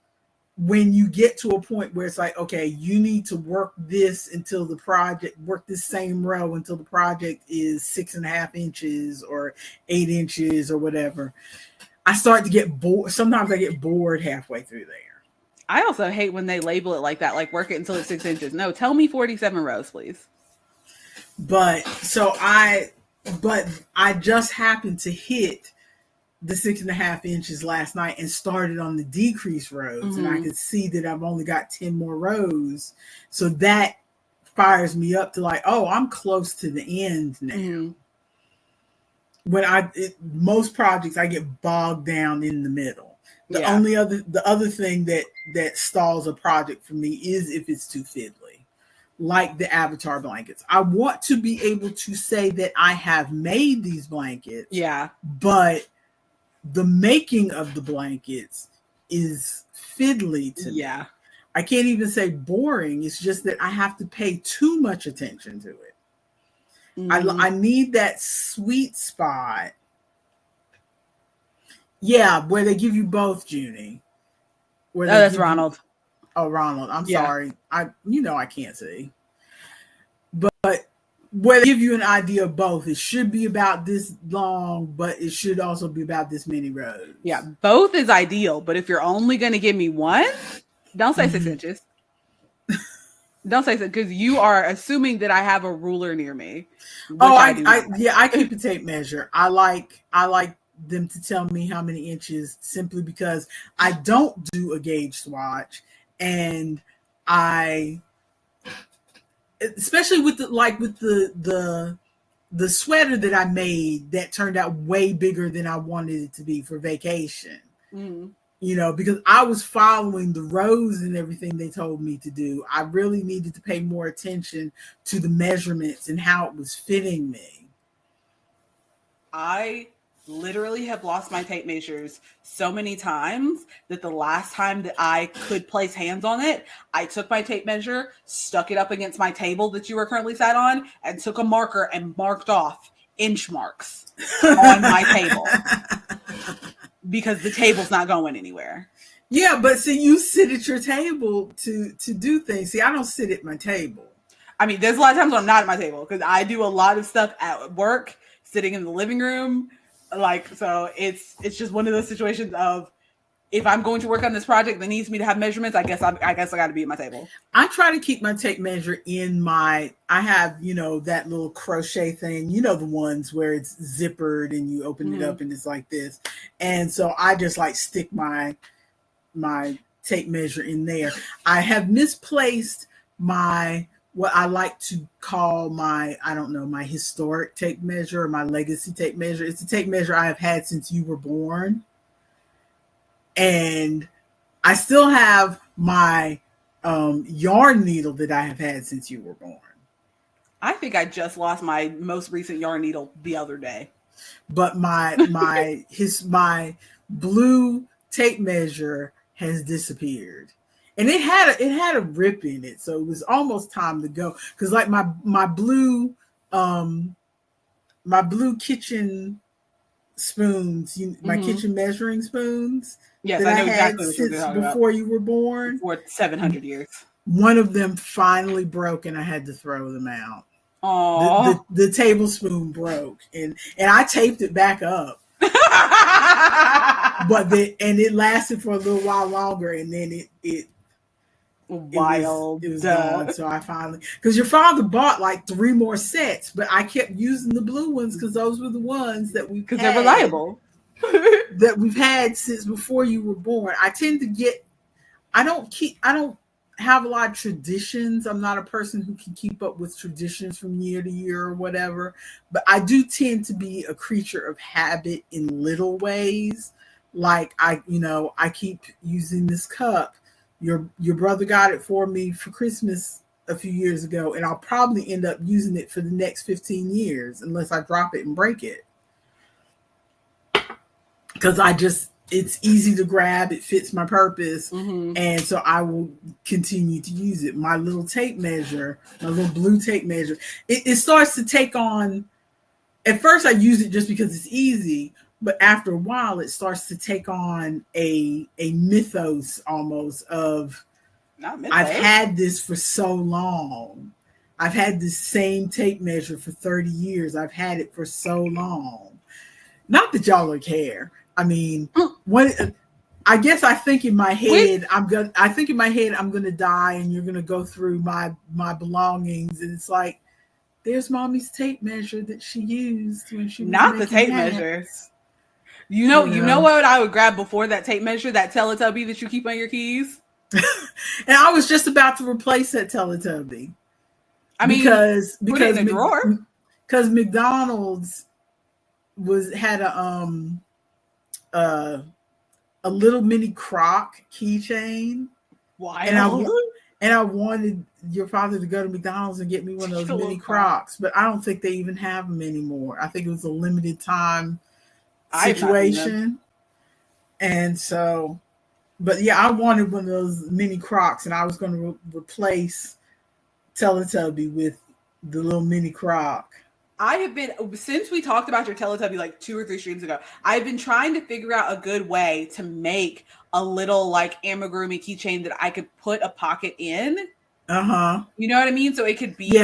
when you get to a point where it's like, okay, you need to work this work this same row until the project is 6.5 inches or 8 inches or whatever. I start to get bored. Sometimes I get bored halfway through there. I also hate when they label it like that, like work it until it's 6 inches. No, tell me 47 rows, please. But I just happened to hit the 6.5 inches last night and started on the decrease rows, and I could see that I've only got 10 more rows. So that fires me up to like, oh, I'm close to the end now. When most projects I get bogged down in the middle. The other thing that stalls a project for me is if it's too fiddly, like the avatar blankets. I want to be able to say that I have made these blankets. Yeah. But the making of the blankets is fiddly to me. Yeah. I can't even say boring. It's just that I have to pay too much attention to it. I need that sweet spot. Yeah, where they give you both, Junie. That's Ronald. Ronald. I'm sorry. I can't see. But where they give you an idea of both. It should be about this long, but it should also be about this many rows. Yeah, both is ideal. But if you're only going to give me one, don't say 6 inches. Don't say so, because you are assuming that I have a ruler near me. I keep a tape measure. I like them to tell me how many inches, simply because I don't do a gauge swatch, and especially with the sweater that I made that turned out way bigger than I wanted it to be for vacation. Because I was following the rows and everything they told me to do. I really needed to pay more attention to the measurements and how it was fitting me. I literally have lost my tape measures so many times that the last time that I could place hands on it, I took my tape measure, stuck it up against my table that you were currently sat on, and took a marker and marked off inch marks on my table because the table's not going anywhere. Yeah, but see, you sit at your table to do things. See, I don't sit at my table. I mean, there's a lot of times when I'm not at my table because I do a lot of stuff at work, sitting in the living room. Like, so it's just one of those situations of, if I'm going to work on this project that needs me to have measurements, I guess I got to be at my table. I try to keep my tape measure in my, I have, that little crochet thing, the ones where it's zippered and you open it up and it's like this. And so I just like stick my tape measure in there. I have misplaced what I like to call my historic tape measure or my legacy tape measure. It's a tape measure I have had since you were born. And I still have my yarn needle that I have had since you were born. I think I just lost my most recent yarn needle the other day. But my blue tape measure has disappeared. And it had a rip in it, so it was almost time to go. Because like my blue kitchen spoons, my kitchen measuring spoons. Yes, that I know had exactly since before you were born. For 700 years. One of them finally broke, and I had to throw them out. Oh, the tablespoon broke, and I taped it back up. But it lasted for a little while longer, and then it was gone. So I finally, because your father bought like 3 more sets, but I kept using the blue ones because those were the ones that they're reliable. That we've had since before you were born. I don't have a lot of traditions. I'm not a person who can keep up with traditions from year to year or whatever, but I do tend to be a creature of habit in little ways. Like I keep using this cup. Your brother got it for me for Christmas a few years ago, and I'll probably end up using it for the next 15 years unless I drop it and break it. Because it's easy to grab, it fits my purpose, and so I will continue to use it. My little tape measure, my little blue tape measure, it starts to take on, at first I use it just because it's easy, but after a while it starts to take on a mythos almost of, I've had this for so long. I've had this same tape measure for 30 years. I've had it for so long. Not that y'all don't care. I mean, I guess I think in my head, I'm gonna die, and you're gonna go through my belongings, and it's like, there's mommy's tape measure that she used when she was not the tape hats. measure. You know what I would grab before that tape measure? That Teletubby that you keep on your keys. And I was just about to replace that Teletubby. I mean, because put it in a drawer. Because McDonald's had a little mini croc keychain. Why? And I wanted your father to go to McDonald's and get me one of those mini crocs, but I don't think they even have them anymore. I think it was a limited time situation. And so, but yeah, I wanted one of those mini crocs, and I was going to replace Teletubby with the little mini croc. I have been, since we talked about your Teletubby like 2 or 3 streams ago, I've been trying to figure out a good way to make a little like amigurumi keychain that I could put a pocket in. You know what I mean? So it could be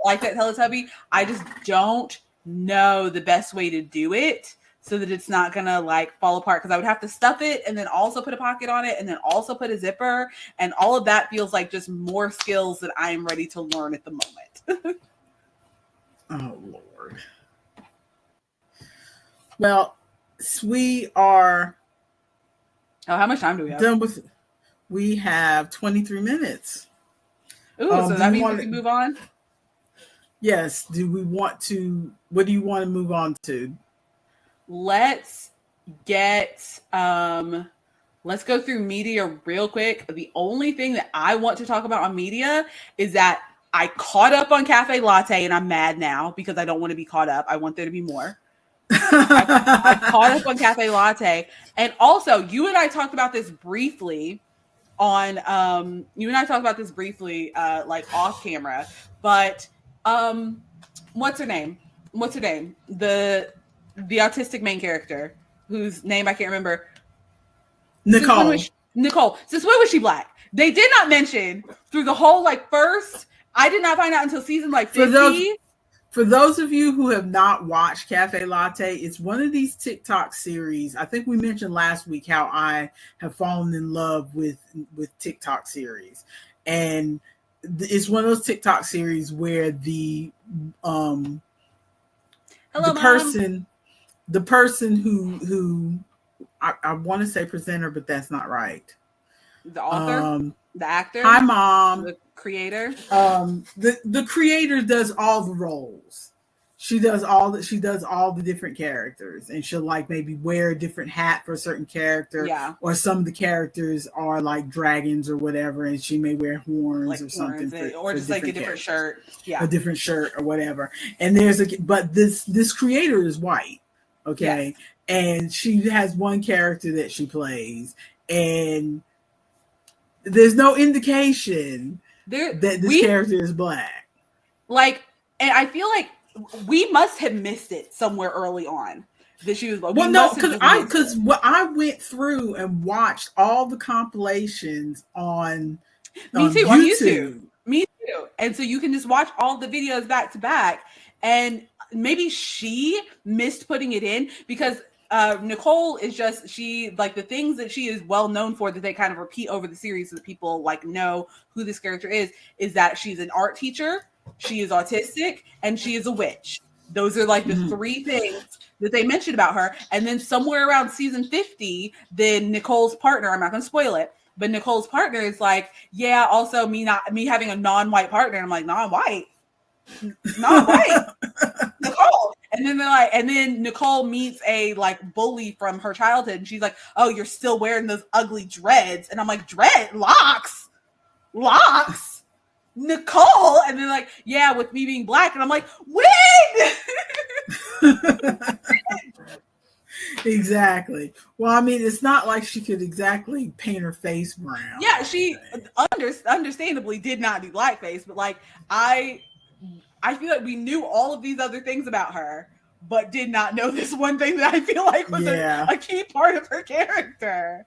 like that Teletubby. I just don't know the best way to do it so that it's not gonna like fall apart, because I would have to stuff it and then also put a pocket on it and then also put a zipper, and all of that feels like just more skills that I am ready to learn at the moment. Oh, Lord. Well, we are... Oh, how much time do we have? Done with... We have 23 minutes. Ooh, so that means we can move on? Yes. Do we want to... What do you want to move on to? Let's get... let's go through media real quick. The only thing that I want to talk about on media is that I caught up on Cafe Latte, and I'm mad now because I don't want to be caught up. I want there to be more. I caught up on Cafe Latte. And also, you and I talked about this briefly on like off camera, but what's her name? The autistic main character whose name I can't remember. Nicole. Nicole. Since when was she Black? They did not mention through the whole like first. I did not find out until season like 50. For those of you who have not watched Cafe Latte, it's one of these TikTok series. I think we mentioned last week how I have fallen in love with TikTok series, and it's one of those TikTok series where the person who I want to say presenter, but that's not right. The author, the actor. Hi, Mom. The creator. The creator does all the roles. She does all the different characters, and she'll like maybe wear a different hat for a certain character. Yeah. Or some of the characters are like dragons or whatever, and she may wear horns like or something, or just like a different shirt. Yeah. A different shirt or whatever. And but this creator is white. Okay. Yes. And she has one character that she plays, and there's no indication that this character is Black. Like, and I feel like we must have missed it somewhere early on that she was like. Well, no, because I went through and watched all the compilations on YouTube. Me too. And so you can just watch all the videos back to back, and maybe she missed putting it in because Nicole is just, she like the things that she is well known for that they kind of repeat over the series so that people like know who this character is that she's an art teacher, she is autistic, and she is a witch. Those are like the three things that they mentioned about her. And then somewhere around season 50, then Nicole's partner, I'm not going to spoil it, but Nicole's partner is like, yeah, also me having a non-white partner. I'm like, non-white? Nicole. And then they're like, and then Nicole meets a like bully from her childhood, and she's like, "Oh, you're still wearing those ugly dreads." And I'm like, locks, Nicole. And they're like, "Yeah, with me being Black." And I'm like, when? Exactly. Well, I mean, it's not like she could exactly paint her face brown. Yeah, she understandably did not do blackface, but like I feel like we knew all of these other things about her, but did not know this one thing that I feel like was a key part of her character.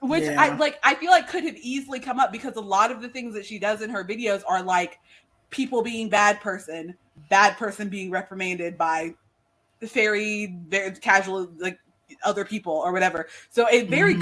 Which I feel like could have easily come up because a lot of the things that she does in her videos are like people being bad person being reprimanded by very casual like other people or whatever. So it very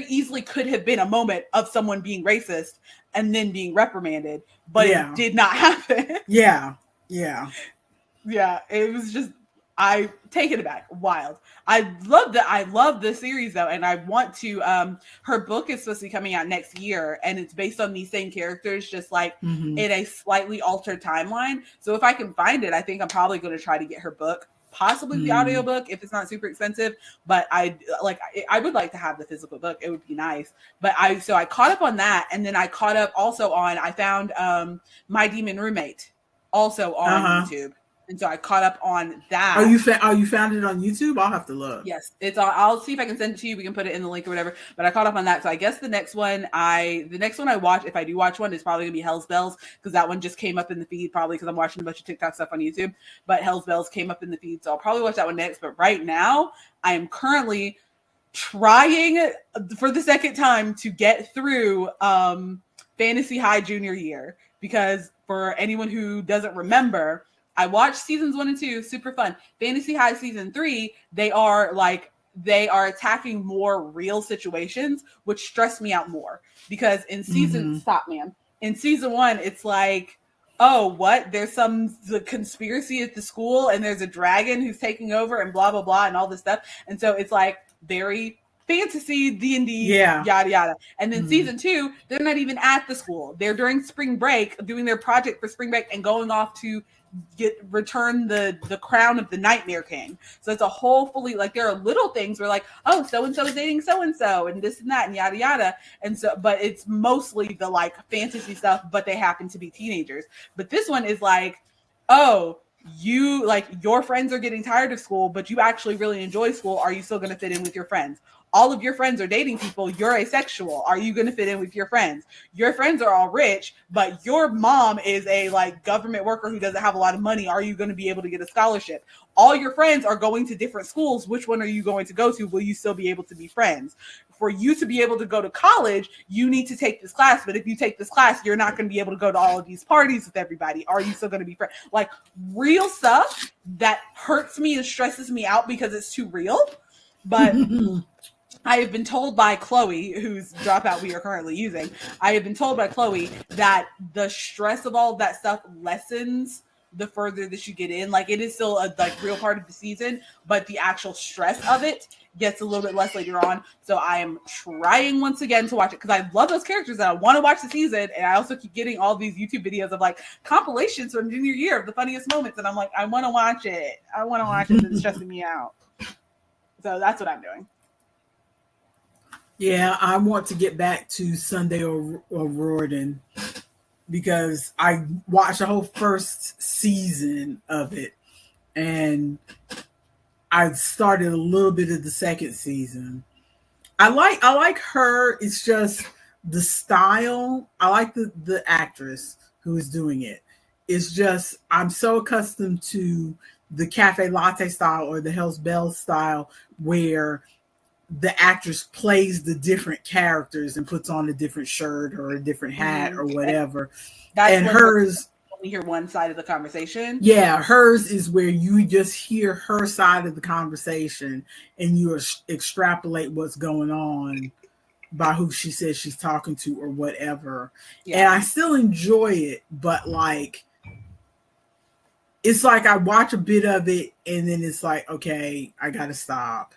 easily could have been a moment of someone being racist and then being reprimanded, but it did not happen. Yeah. It was just, I take it back. Wild. I love the series though, and I want to. Her book is supposed to be coming out next year, and it's based on these same characters, just like in a slightly altered timeline. So if I can find it, I think I'm probably going to try to get her book. Possibly the audiobook if it's not super expensive, but I would like to have the physical book. It would be nice. But I caught up on that, and then I caught up also on, I found My Demon Roommate also on YouTube. And so I caught up on that. Are you found it on YouTube? I'll have to look. Yes, it's on. I'll see if I can send it to you. We can put it in the link or whatever. But I caught up on that. So I guess the next one I watch, if I do watch one, is probably gonna be Hell's Bells, because that one just came up in the feed, probably because I'm watching a bunch of TikTok stuff on YouTube. But Hell's Bells came up in the feed, so I'll probably watch that one next. But right now, I am currently trying for the second time to get through Fantasy High Junior Year, because for anyone who doesn't remember, I watched seasons 1 and 2, super fun. Fantasy High season 3, they are attacking more real situations, which stress me out more, because in season in season 1, it's like, oh, what? There's the conspiracy at the school, and there's a dragon who's taking over, and blah blah blah, and all this stuff. And so it's like very fantasy, D&D, yada yada. And then season 2, they're not even at the school. They're during spring break, doing their project for spring break, and going off to return the crown of the Nightmare King. So it's a whole fully, like, there are little things where like, oh, so-and-so is dating so-and-so and this and that and yada yada. And so, but it's mostly the like fantasy stuff, but they happen to be teenagers. But this one is like, oh, you like your friends are getting tired of school, but you actually really enjoy school. Are you still going to fit in with your friends? All of your friends are dating people. You're asexual. Are you going to fit in with your friends? Your friends are all rich, but your mom is a like government worker who doesn't have a lot of money. Are you going to be able to get a scholarship? All your friends are going to different schools. Which one are you going to go to? Will you still be able to be friends? For you to be able to go to college, you need to take this class. But if you take this class, you're not going to be able to go to all of these parties with everybody. Are you still going to be friends? Like real stuff that hurts me and stresses me out because it's too real. But I have been told by Chloe, whose dropout we are currently using, I have been told by Chloe that the stress of all of that stuff lessens the further that you get in. Like it is still a like real part of the season, but the actual stress of it gets a little bit less later on. So I am trying once again to watch it because I love those characters and I want to watch the season. And I also keep getting all these YouTube videos of like compilations from junior year of the funniest moments. And I'm like, I want to watch it. I want to watch it. It's stressing me out. So that's what I'm doing. Yeah, I want to get back to Sunday or Riordan because I watched the whole first season of it and I started a little bit of the second season. I like her. It's just the style. I like the actress who is doing it. It's just I'm so accustomed to the cafe latte style or the Hell's Bells style where the actress plays the different characters and puts on a different shirt or a different hat or whatever. And hers only hear one side of the conversation. Yeah, hers is where you just hear her side of the conversation and you extrapolate what's going on by who she says she's talking to or whatever. Yeah. And I still enjoy it, but like it's like I watch a bit of it and then it's like, okay, I gotta stop.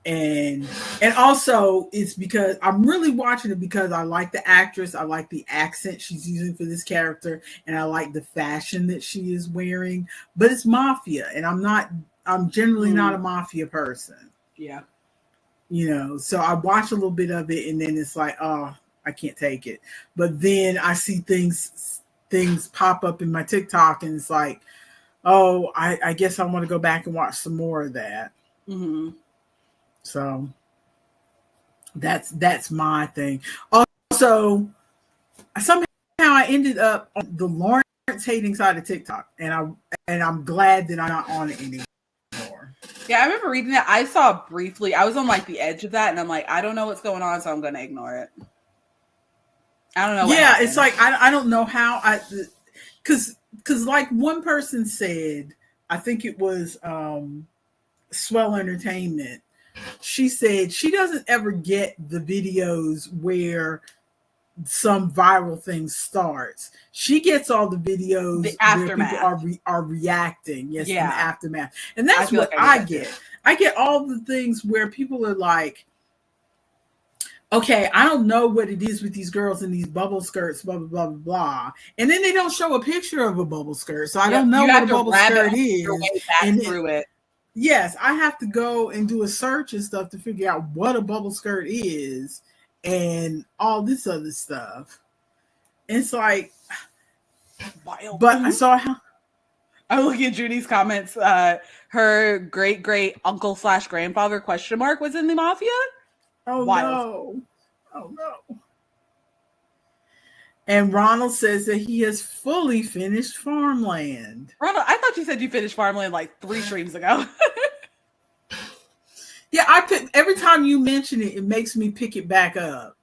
And also it's because I'm really watching it because I like the actress, I like the accent she's using for this character, and I like the fashion that she is wearing. But it's mafia, and I'm generally not a mafia person. Yeah. You know, so I watch a little bit of it and then it's like, oh, I can't take it. But then I see things pop up in my TikTok and it's like, oh, I guess I want to go back and watch some more of that. Mm-hmm. So that's my thing. Also, somehow I ended up on the Lawrence hating side of TikTok, and I'm glad that I'm not on it anymore. Yeah, I remember reading that. I saw briefly. I was on like the edge of that, and I'm like, I don't know what's going on, so I'm going to ignore it. I don't know. Yeah, it's like I don't know how because like one person said, I think it was Swell Entertainment. She said she doesn't ever get the videos where some viral thing starts. She gets all the videos where people are reacting. Yes, in the aftermath. And that's what I get. I get all the things where people are like, okay, I don't know what it is with these girls in these bubble skirts, blah, blah, blah, blah, blah. And then they don't show a picture of a bubble skirt. So I don't know what a bubble skirt is. Through it. Yes, I have to go and do a search and stuff to figure out what a bubble skirt is and all this other stuff. And it's like, wild. But I saw how. I'm looking at Judy's comments. Her great uncle / grandfather ? Was in the mafia. Oh no! Oh no! And Ronald says that he has fully finished Farmland. Ronald, I thought you said you finished Farmland like 3 streams ago. Yeah, every time you mention it, it makes me pick it back up.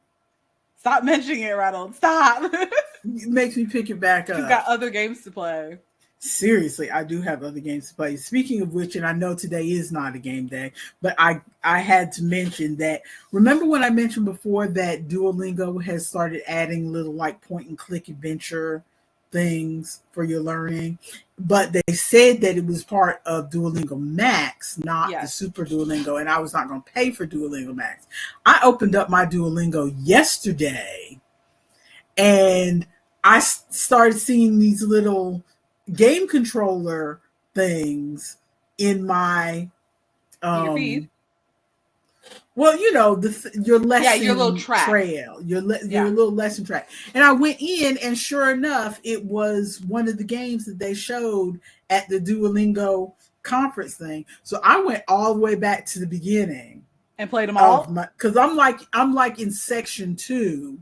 Stop mentioning it, Ronald. Stop. It makes me pick it back up. You've got other games to play. Seriously, I do have other games to play. Speaking of which, and I know today is not a game day, but I had to mention that. Remember when I mentioned before that Duolingo has started adding little like point and click adventure things for your learning, but they said that it was part of Duolingo Max, not the Super Duolingo, and I was not going to pay for Duolingo Max. I opened up my Duolingo yesterday, and I started seeing these little game controller things in my your feed. Well, your lesson your little track. trail, your little lesson track. And I went in, and sure enough, it was one of the games that they showed at the Duolingo conference thing. So I went all the way back to the beginning and played them all. Because I'm like in section 2.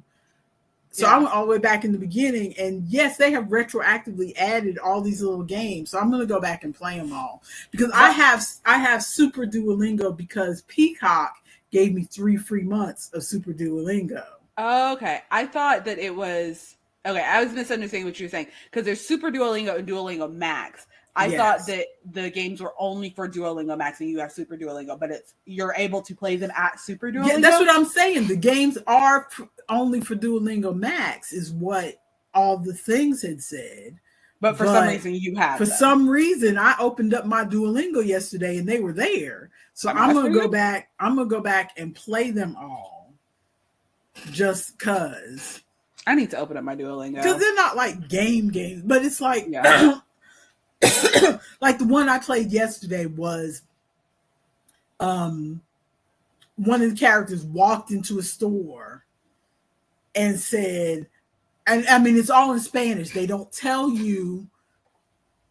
So I went all the way back in the beginning, and yes, they have retroactively added all these little games. So I'm going to go back and play them all because I have Super Duolingo because Peacock gave me 3 free months of Super Duolingo. Okay, I thought that it was okay. I was misunderstanding what you were saying because there's Super Duolingo and Duolingo Max. I thought that the games were only for Duolingo Max and you have Super Duolingo, but you're able to play them at Super Duolingo. Yeah, that's what I'm saying. The games are only for Duolingo Max is what all the things had said. But for some reason you have. For some reason, I opened up my Duolingo yesterday and they were there. So I'm gonna go back. I'm gonna go back and play them all, just cause. I need to open up my Duolingo because they're not like games, but it's like. Like the one I played yesterday was one of the characters walked into a store and said, and I mean it's all in Spanish. They don't tell you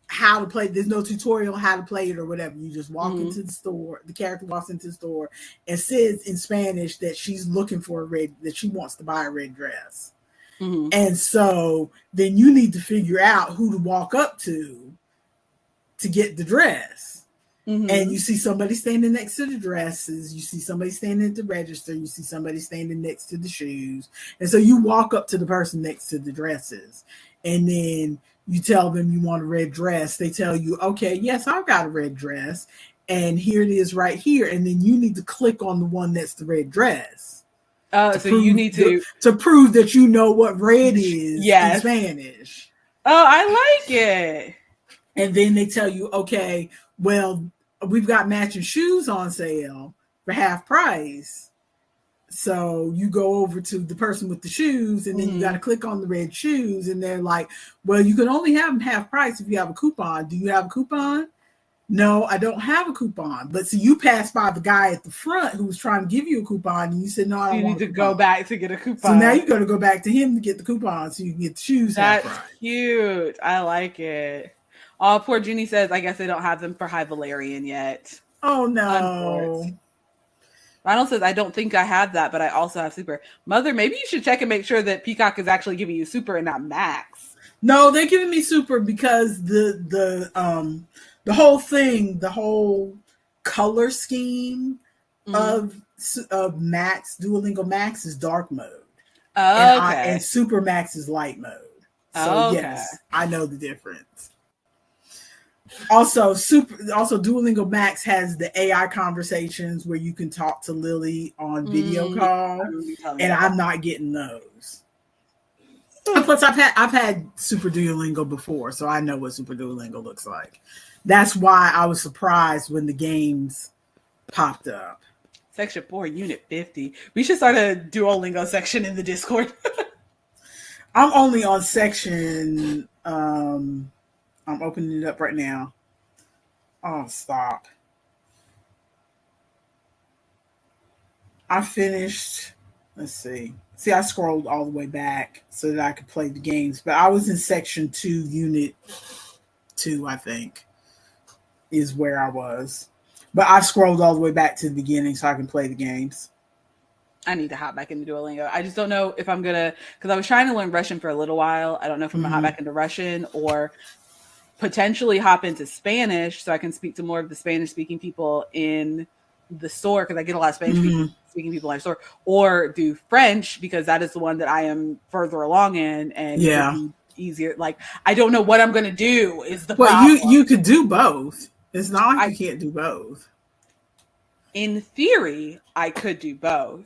how to play. There's no tutorial how to play it or whatever. You just walk into the store. The character walks into the store and says in Spanish that she's looking for that she wants to buy a red dress. And so then you need to figure out who to walk up to get the dress. And you see somebody standing next to the dresses, you see somebody standing at the register, you see somebody standing next to the shoes, and so you walk up to the person next to the dresses, and then you tell them you want a red dress. They tell you, okay, yes, I've got a red dress, and here it is right here, and then you need to click on the one that's the red dress. So you need to prove that you know what red is in Spanish. Oh, I like it. And then they tell you, okay, well, we've got matching shoes on sale for half price. So you go over to the person with the shoes, and then you got to click on the red shoes. And they're like, well, you can only have them half price if you have a coupon. Do you have a coupon? No, I don't have a coupon. But so you pass by the guy at the front who was trying to give you a coupon, and you said, no, I don't want to go back to get a coupon. So now you got to go back to him to get the coupon so you can get the shoes. That's cute. I like it. Oh, poor Ginny says, I guess they don't have them for High Valerian yet. Oh, no. Ronald says, I don't think I have that, but I also have Super. Mother, maybe you should check and make sure that Peacock is actually giving you Super and not Max. No, they're giving me Super because the whole thing, the whole color scheme of Max, Duolingo Max is dark mode. Oh, and Super Max is light mode. So yes, I know the difference. Also, Duolingo Max has the AI conversations where you can talk to Lily on video call, and I'm not getting those. And plus, I've had Super Duolingo before, so I know what Super Duolingo looks like. That's why I was surprised when the games popped up. Section 4, Unit 50. We should start a Duolingo section in the Discord. I'm only on section. I'm opening it up right now. Oh, stop. I finished. Let's see. See, I scrolled all the way back so that I could play the games. But I was in section 2, unit 2, I think, is where I was. But I've scrolled all the way back to the beginning so I can play the games. I need to hop back into Duolingo. I just don't know if I'm going to, because I was trying to learn Russian for a little while. I don't know if I'm going to hop back into Russian or potentially hop into Spanish so I can speak to more of the Spanish-speaking people in the store, because I get a lot of Spanish-speaking people in the store, or do French because that is the one that I am further along in and it would be easier. Like, I don't know what I'm going to do is the problem. Well, you could do both. It's not like you can't do both. In theory, I could do both.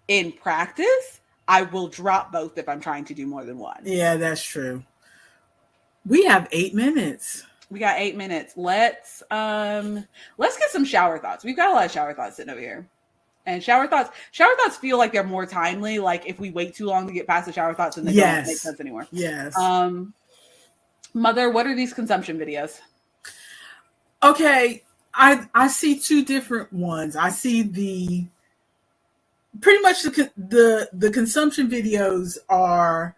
In practice, I will drop both if I'm trying to do more than one. Yeah, that's true. We have 8 minutes. We got 8 minutes. Let's get some shower thoughts. We've got a lot of shower thoughts sitting over here. And shower thoughts feel like they're more timely. Like if we wait too long to get past the shower thoughts, then they don't make sense anymore. Yes. Mother, what are these consumption videos? Okay, I see 2 different ones. I see the pretty much the consumption videos are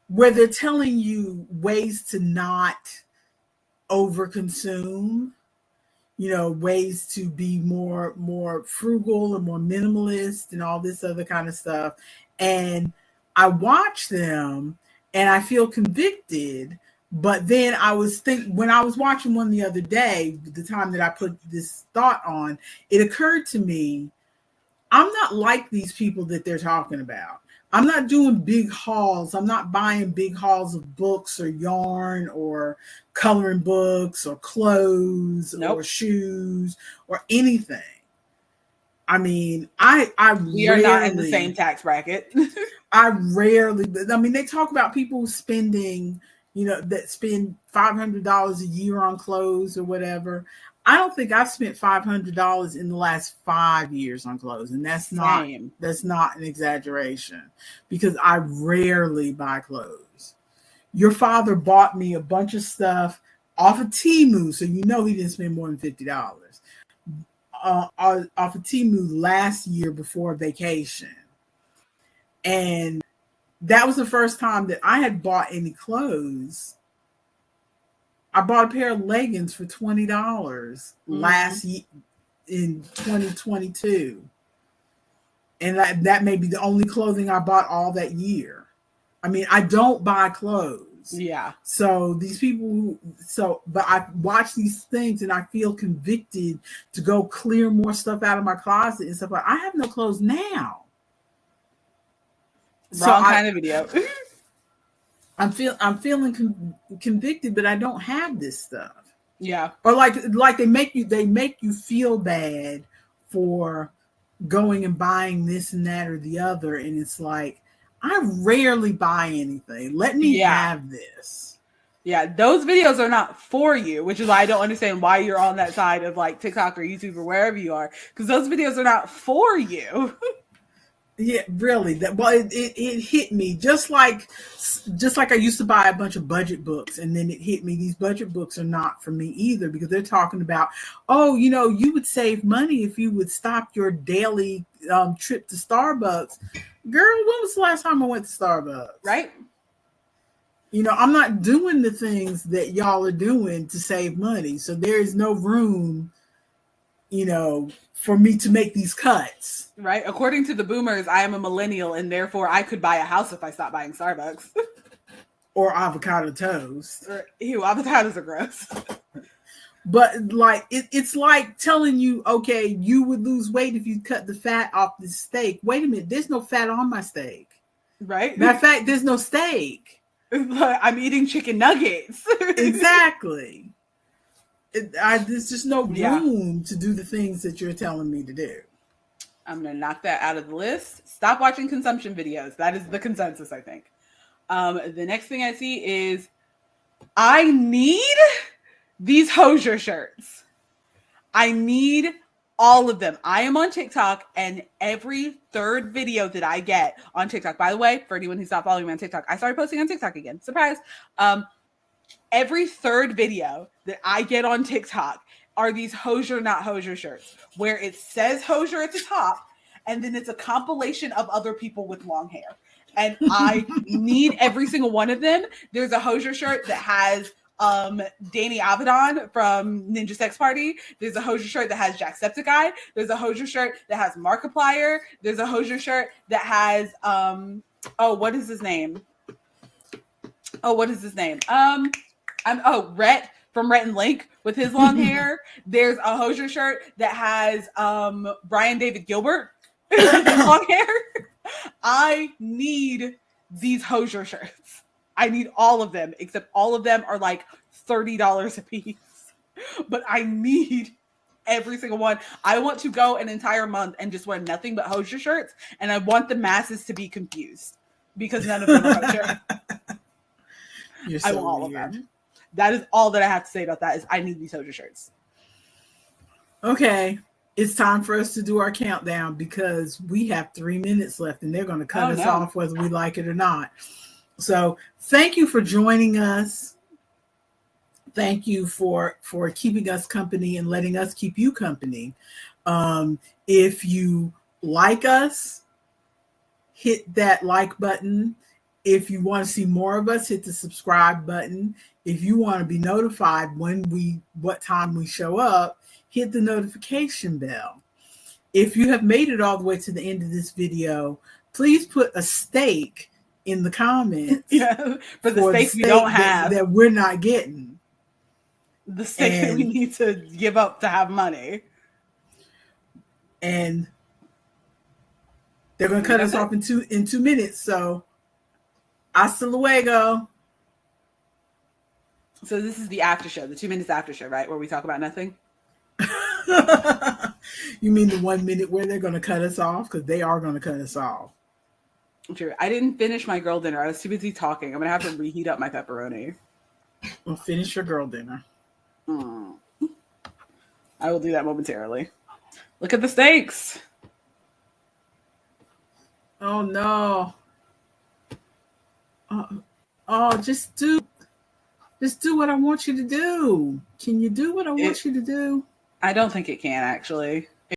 where they're telling you ways to not overconsume, ways to be more frugal and more minimalist and all this other kind of stuff. And I watch them and I feel convicted. But then when I was watching one the other day, the time that I put this thought on, it occurred to me, I'm not like these people that they're talking about. I'm not doing big hauls. I'm not buying big hauls of books or yarn or coloring books or clothes or shoes or anything. I mean, we are not in the same tax bracket. they talk about people spending, that spend $500 a year on clothes or whatever. I don't think I've spent $500 in the last 5 years on clothes, and that's not an exaggeration, because I rarely buy clothes. Your father bought me a bunch of stuff off of Temu, so he didn't spend more than $50 off of Temu last year before vacation, and that was the first time that I had bought any clothes. I bought a pair of leggings for $20 last year in 2022. And that may be the only clothing I bought all that year. I mean, I don't buy clothes. Yeah. So these people, but I watch these things and I feel convicted to go clear more stuff out of my closet and stuff. I have no clothes now. Wrong kind of video. I'm feeling convicted, but I don't have this stuff. Yeah. Or like they make you feel bad for going and buying this and that or the other, and it's like, I rarely buy anything. Let me have this. Yeah, those videos are not for you, which is why I don't understand why you're on that side of like TikTok or YouTube or wherever you are, because those videos are not for you. Yeah, really. It hit me just like I used to buy a bunch of budget books, and then it hit me. These budget books are not for me either, because they're talking about, you would save money if you would stop your daily trip to Starbucks. Girl, when was the last time I went to Starbucks? Right. I'm not doing the things that y'all are doing to save money, so there is no room, for me to make these cuts. Right. According to the boomers, I am a millennial, and therefore I could buy a house if I stopped buying Starbucks. Or avocado toast. Ew, avocados are gross. But it's like telling you, okay, you would lose weight if you cut the fat off the steak. Wait a minute, there's no fat on my steak. Right. Matter of fact, there's no steak. I'm eating chicken nuggets. Exactly. There's just no room to do the things that you're telling me to do. I'm going to knock that out of the list. Stop watching consumption videos. That is the consensus, I think. The next thing I see is, I need these Hosier shirts. I need all of them. I am on TikTok, and every third video that I get on TikTok, by the way, for anyone who's not following me on TikTok, I started posting on TikTok again. Surprise. Every third video that I get on TikTok are these Hosier not Hosier shirts, where it says Hosier at the top, and then it's a compilation of other people with long hair. And I need every single one of them. There's a Hosier shirt that has Danny Avedon from Ninja Sex Party. There's a Hosier shirt that has Jacksepticeye. There's a Hosier shirt that has Markiplier. There's a Hosier shirt that has what is his name? Rhett from Rhett and Link with his long hair. There's a Hosier shirt that has Brian David Gilbert with his long hair. I need these Hosier shirts. I need all of them, except all of them are like $30 a piece. But I need every single one. I want to go an entire month and just wear nothing but Hosier shirts, and I want the masses to be confused because none of them are Hosier. I want all of them. That is all that I have to say about that. Is I need these Hosier shirts. Okay, it's time for us to do our countdown, because we have 3 minutes left, and they're going to cut us off whether we like it or not. So thank you for joining us. Thank you for keeping us company and letting us keep you company. If you like us, hit that like button. If you want to see more of us, hit the subscribe button. If you want to be notified what time we show up, hit the notification bell. If you have made it all the way to the end of this video, please put a steak in the comments. Yeah, for the steak we don't have. That we're not getting. The steak that we need to give up to have money. And they're going to cut us off in 2 minutes. So, hasta luego. So this is the after show, the 2 minutes after show, right? Where we talk about nothing? You mean the 1 minute where they're going to cut us off? Because they are going to cut us off. True. I didn't finish my girl dinner. I was too busy talking. I'm going to have to reheat up my pepperoni. Well, finish your girl dinner. I will do that momentarily. Look at the steaks. Oh, no. Just do what I want you to do. Can you do what I want you to do? I don't think it can, actually.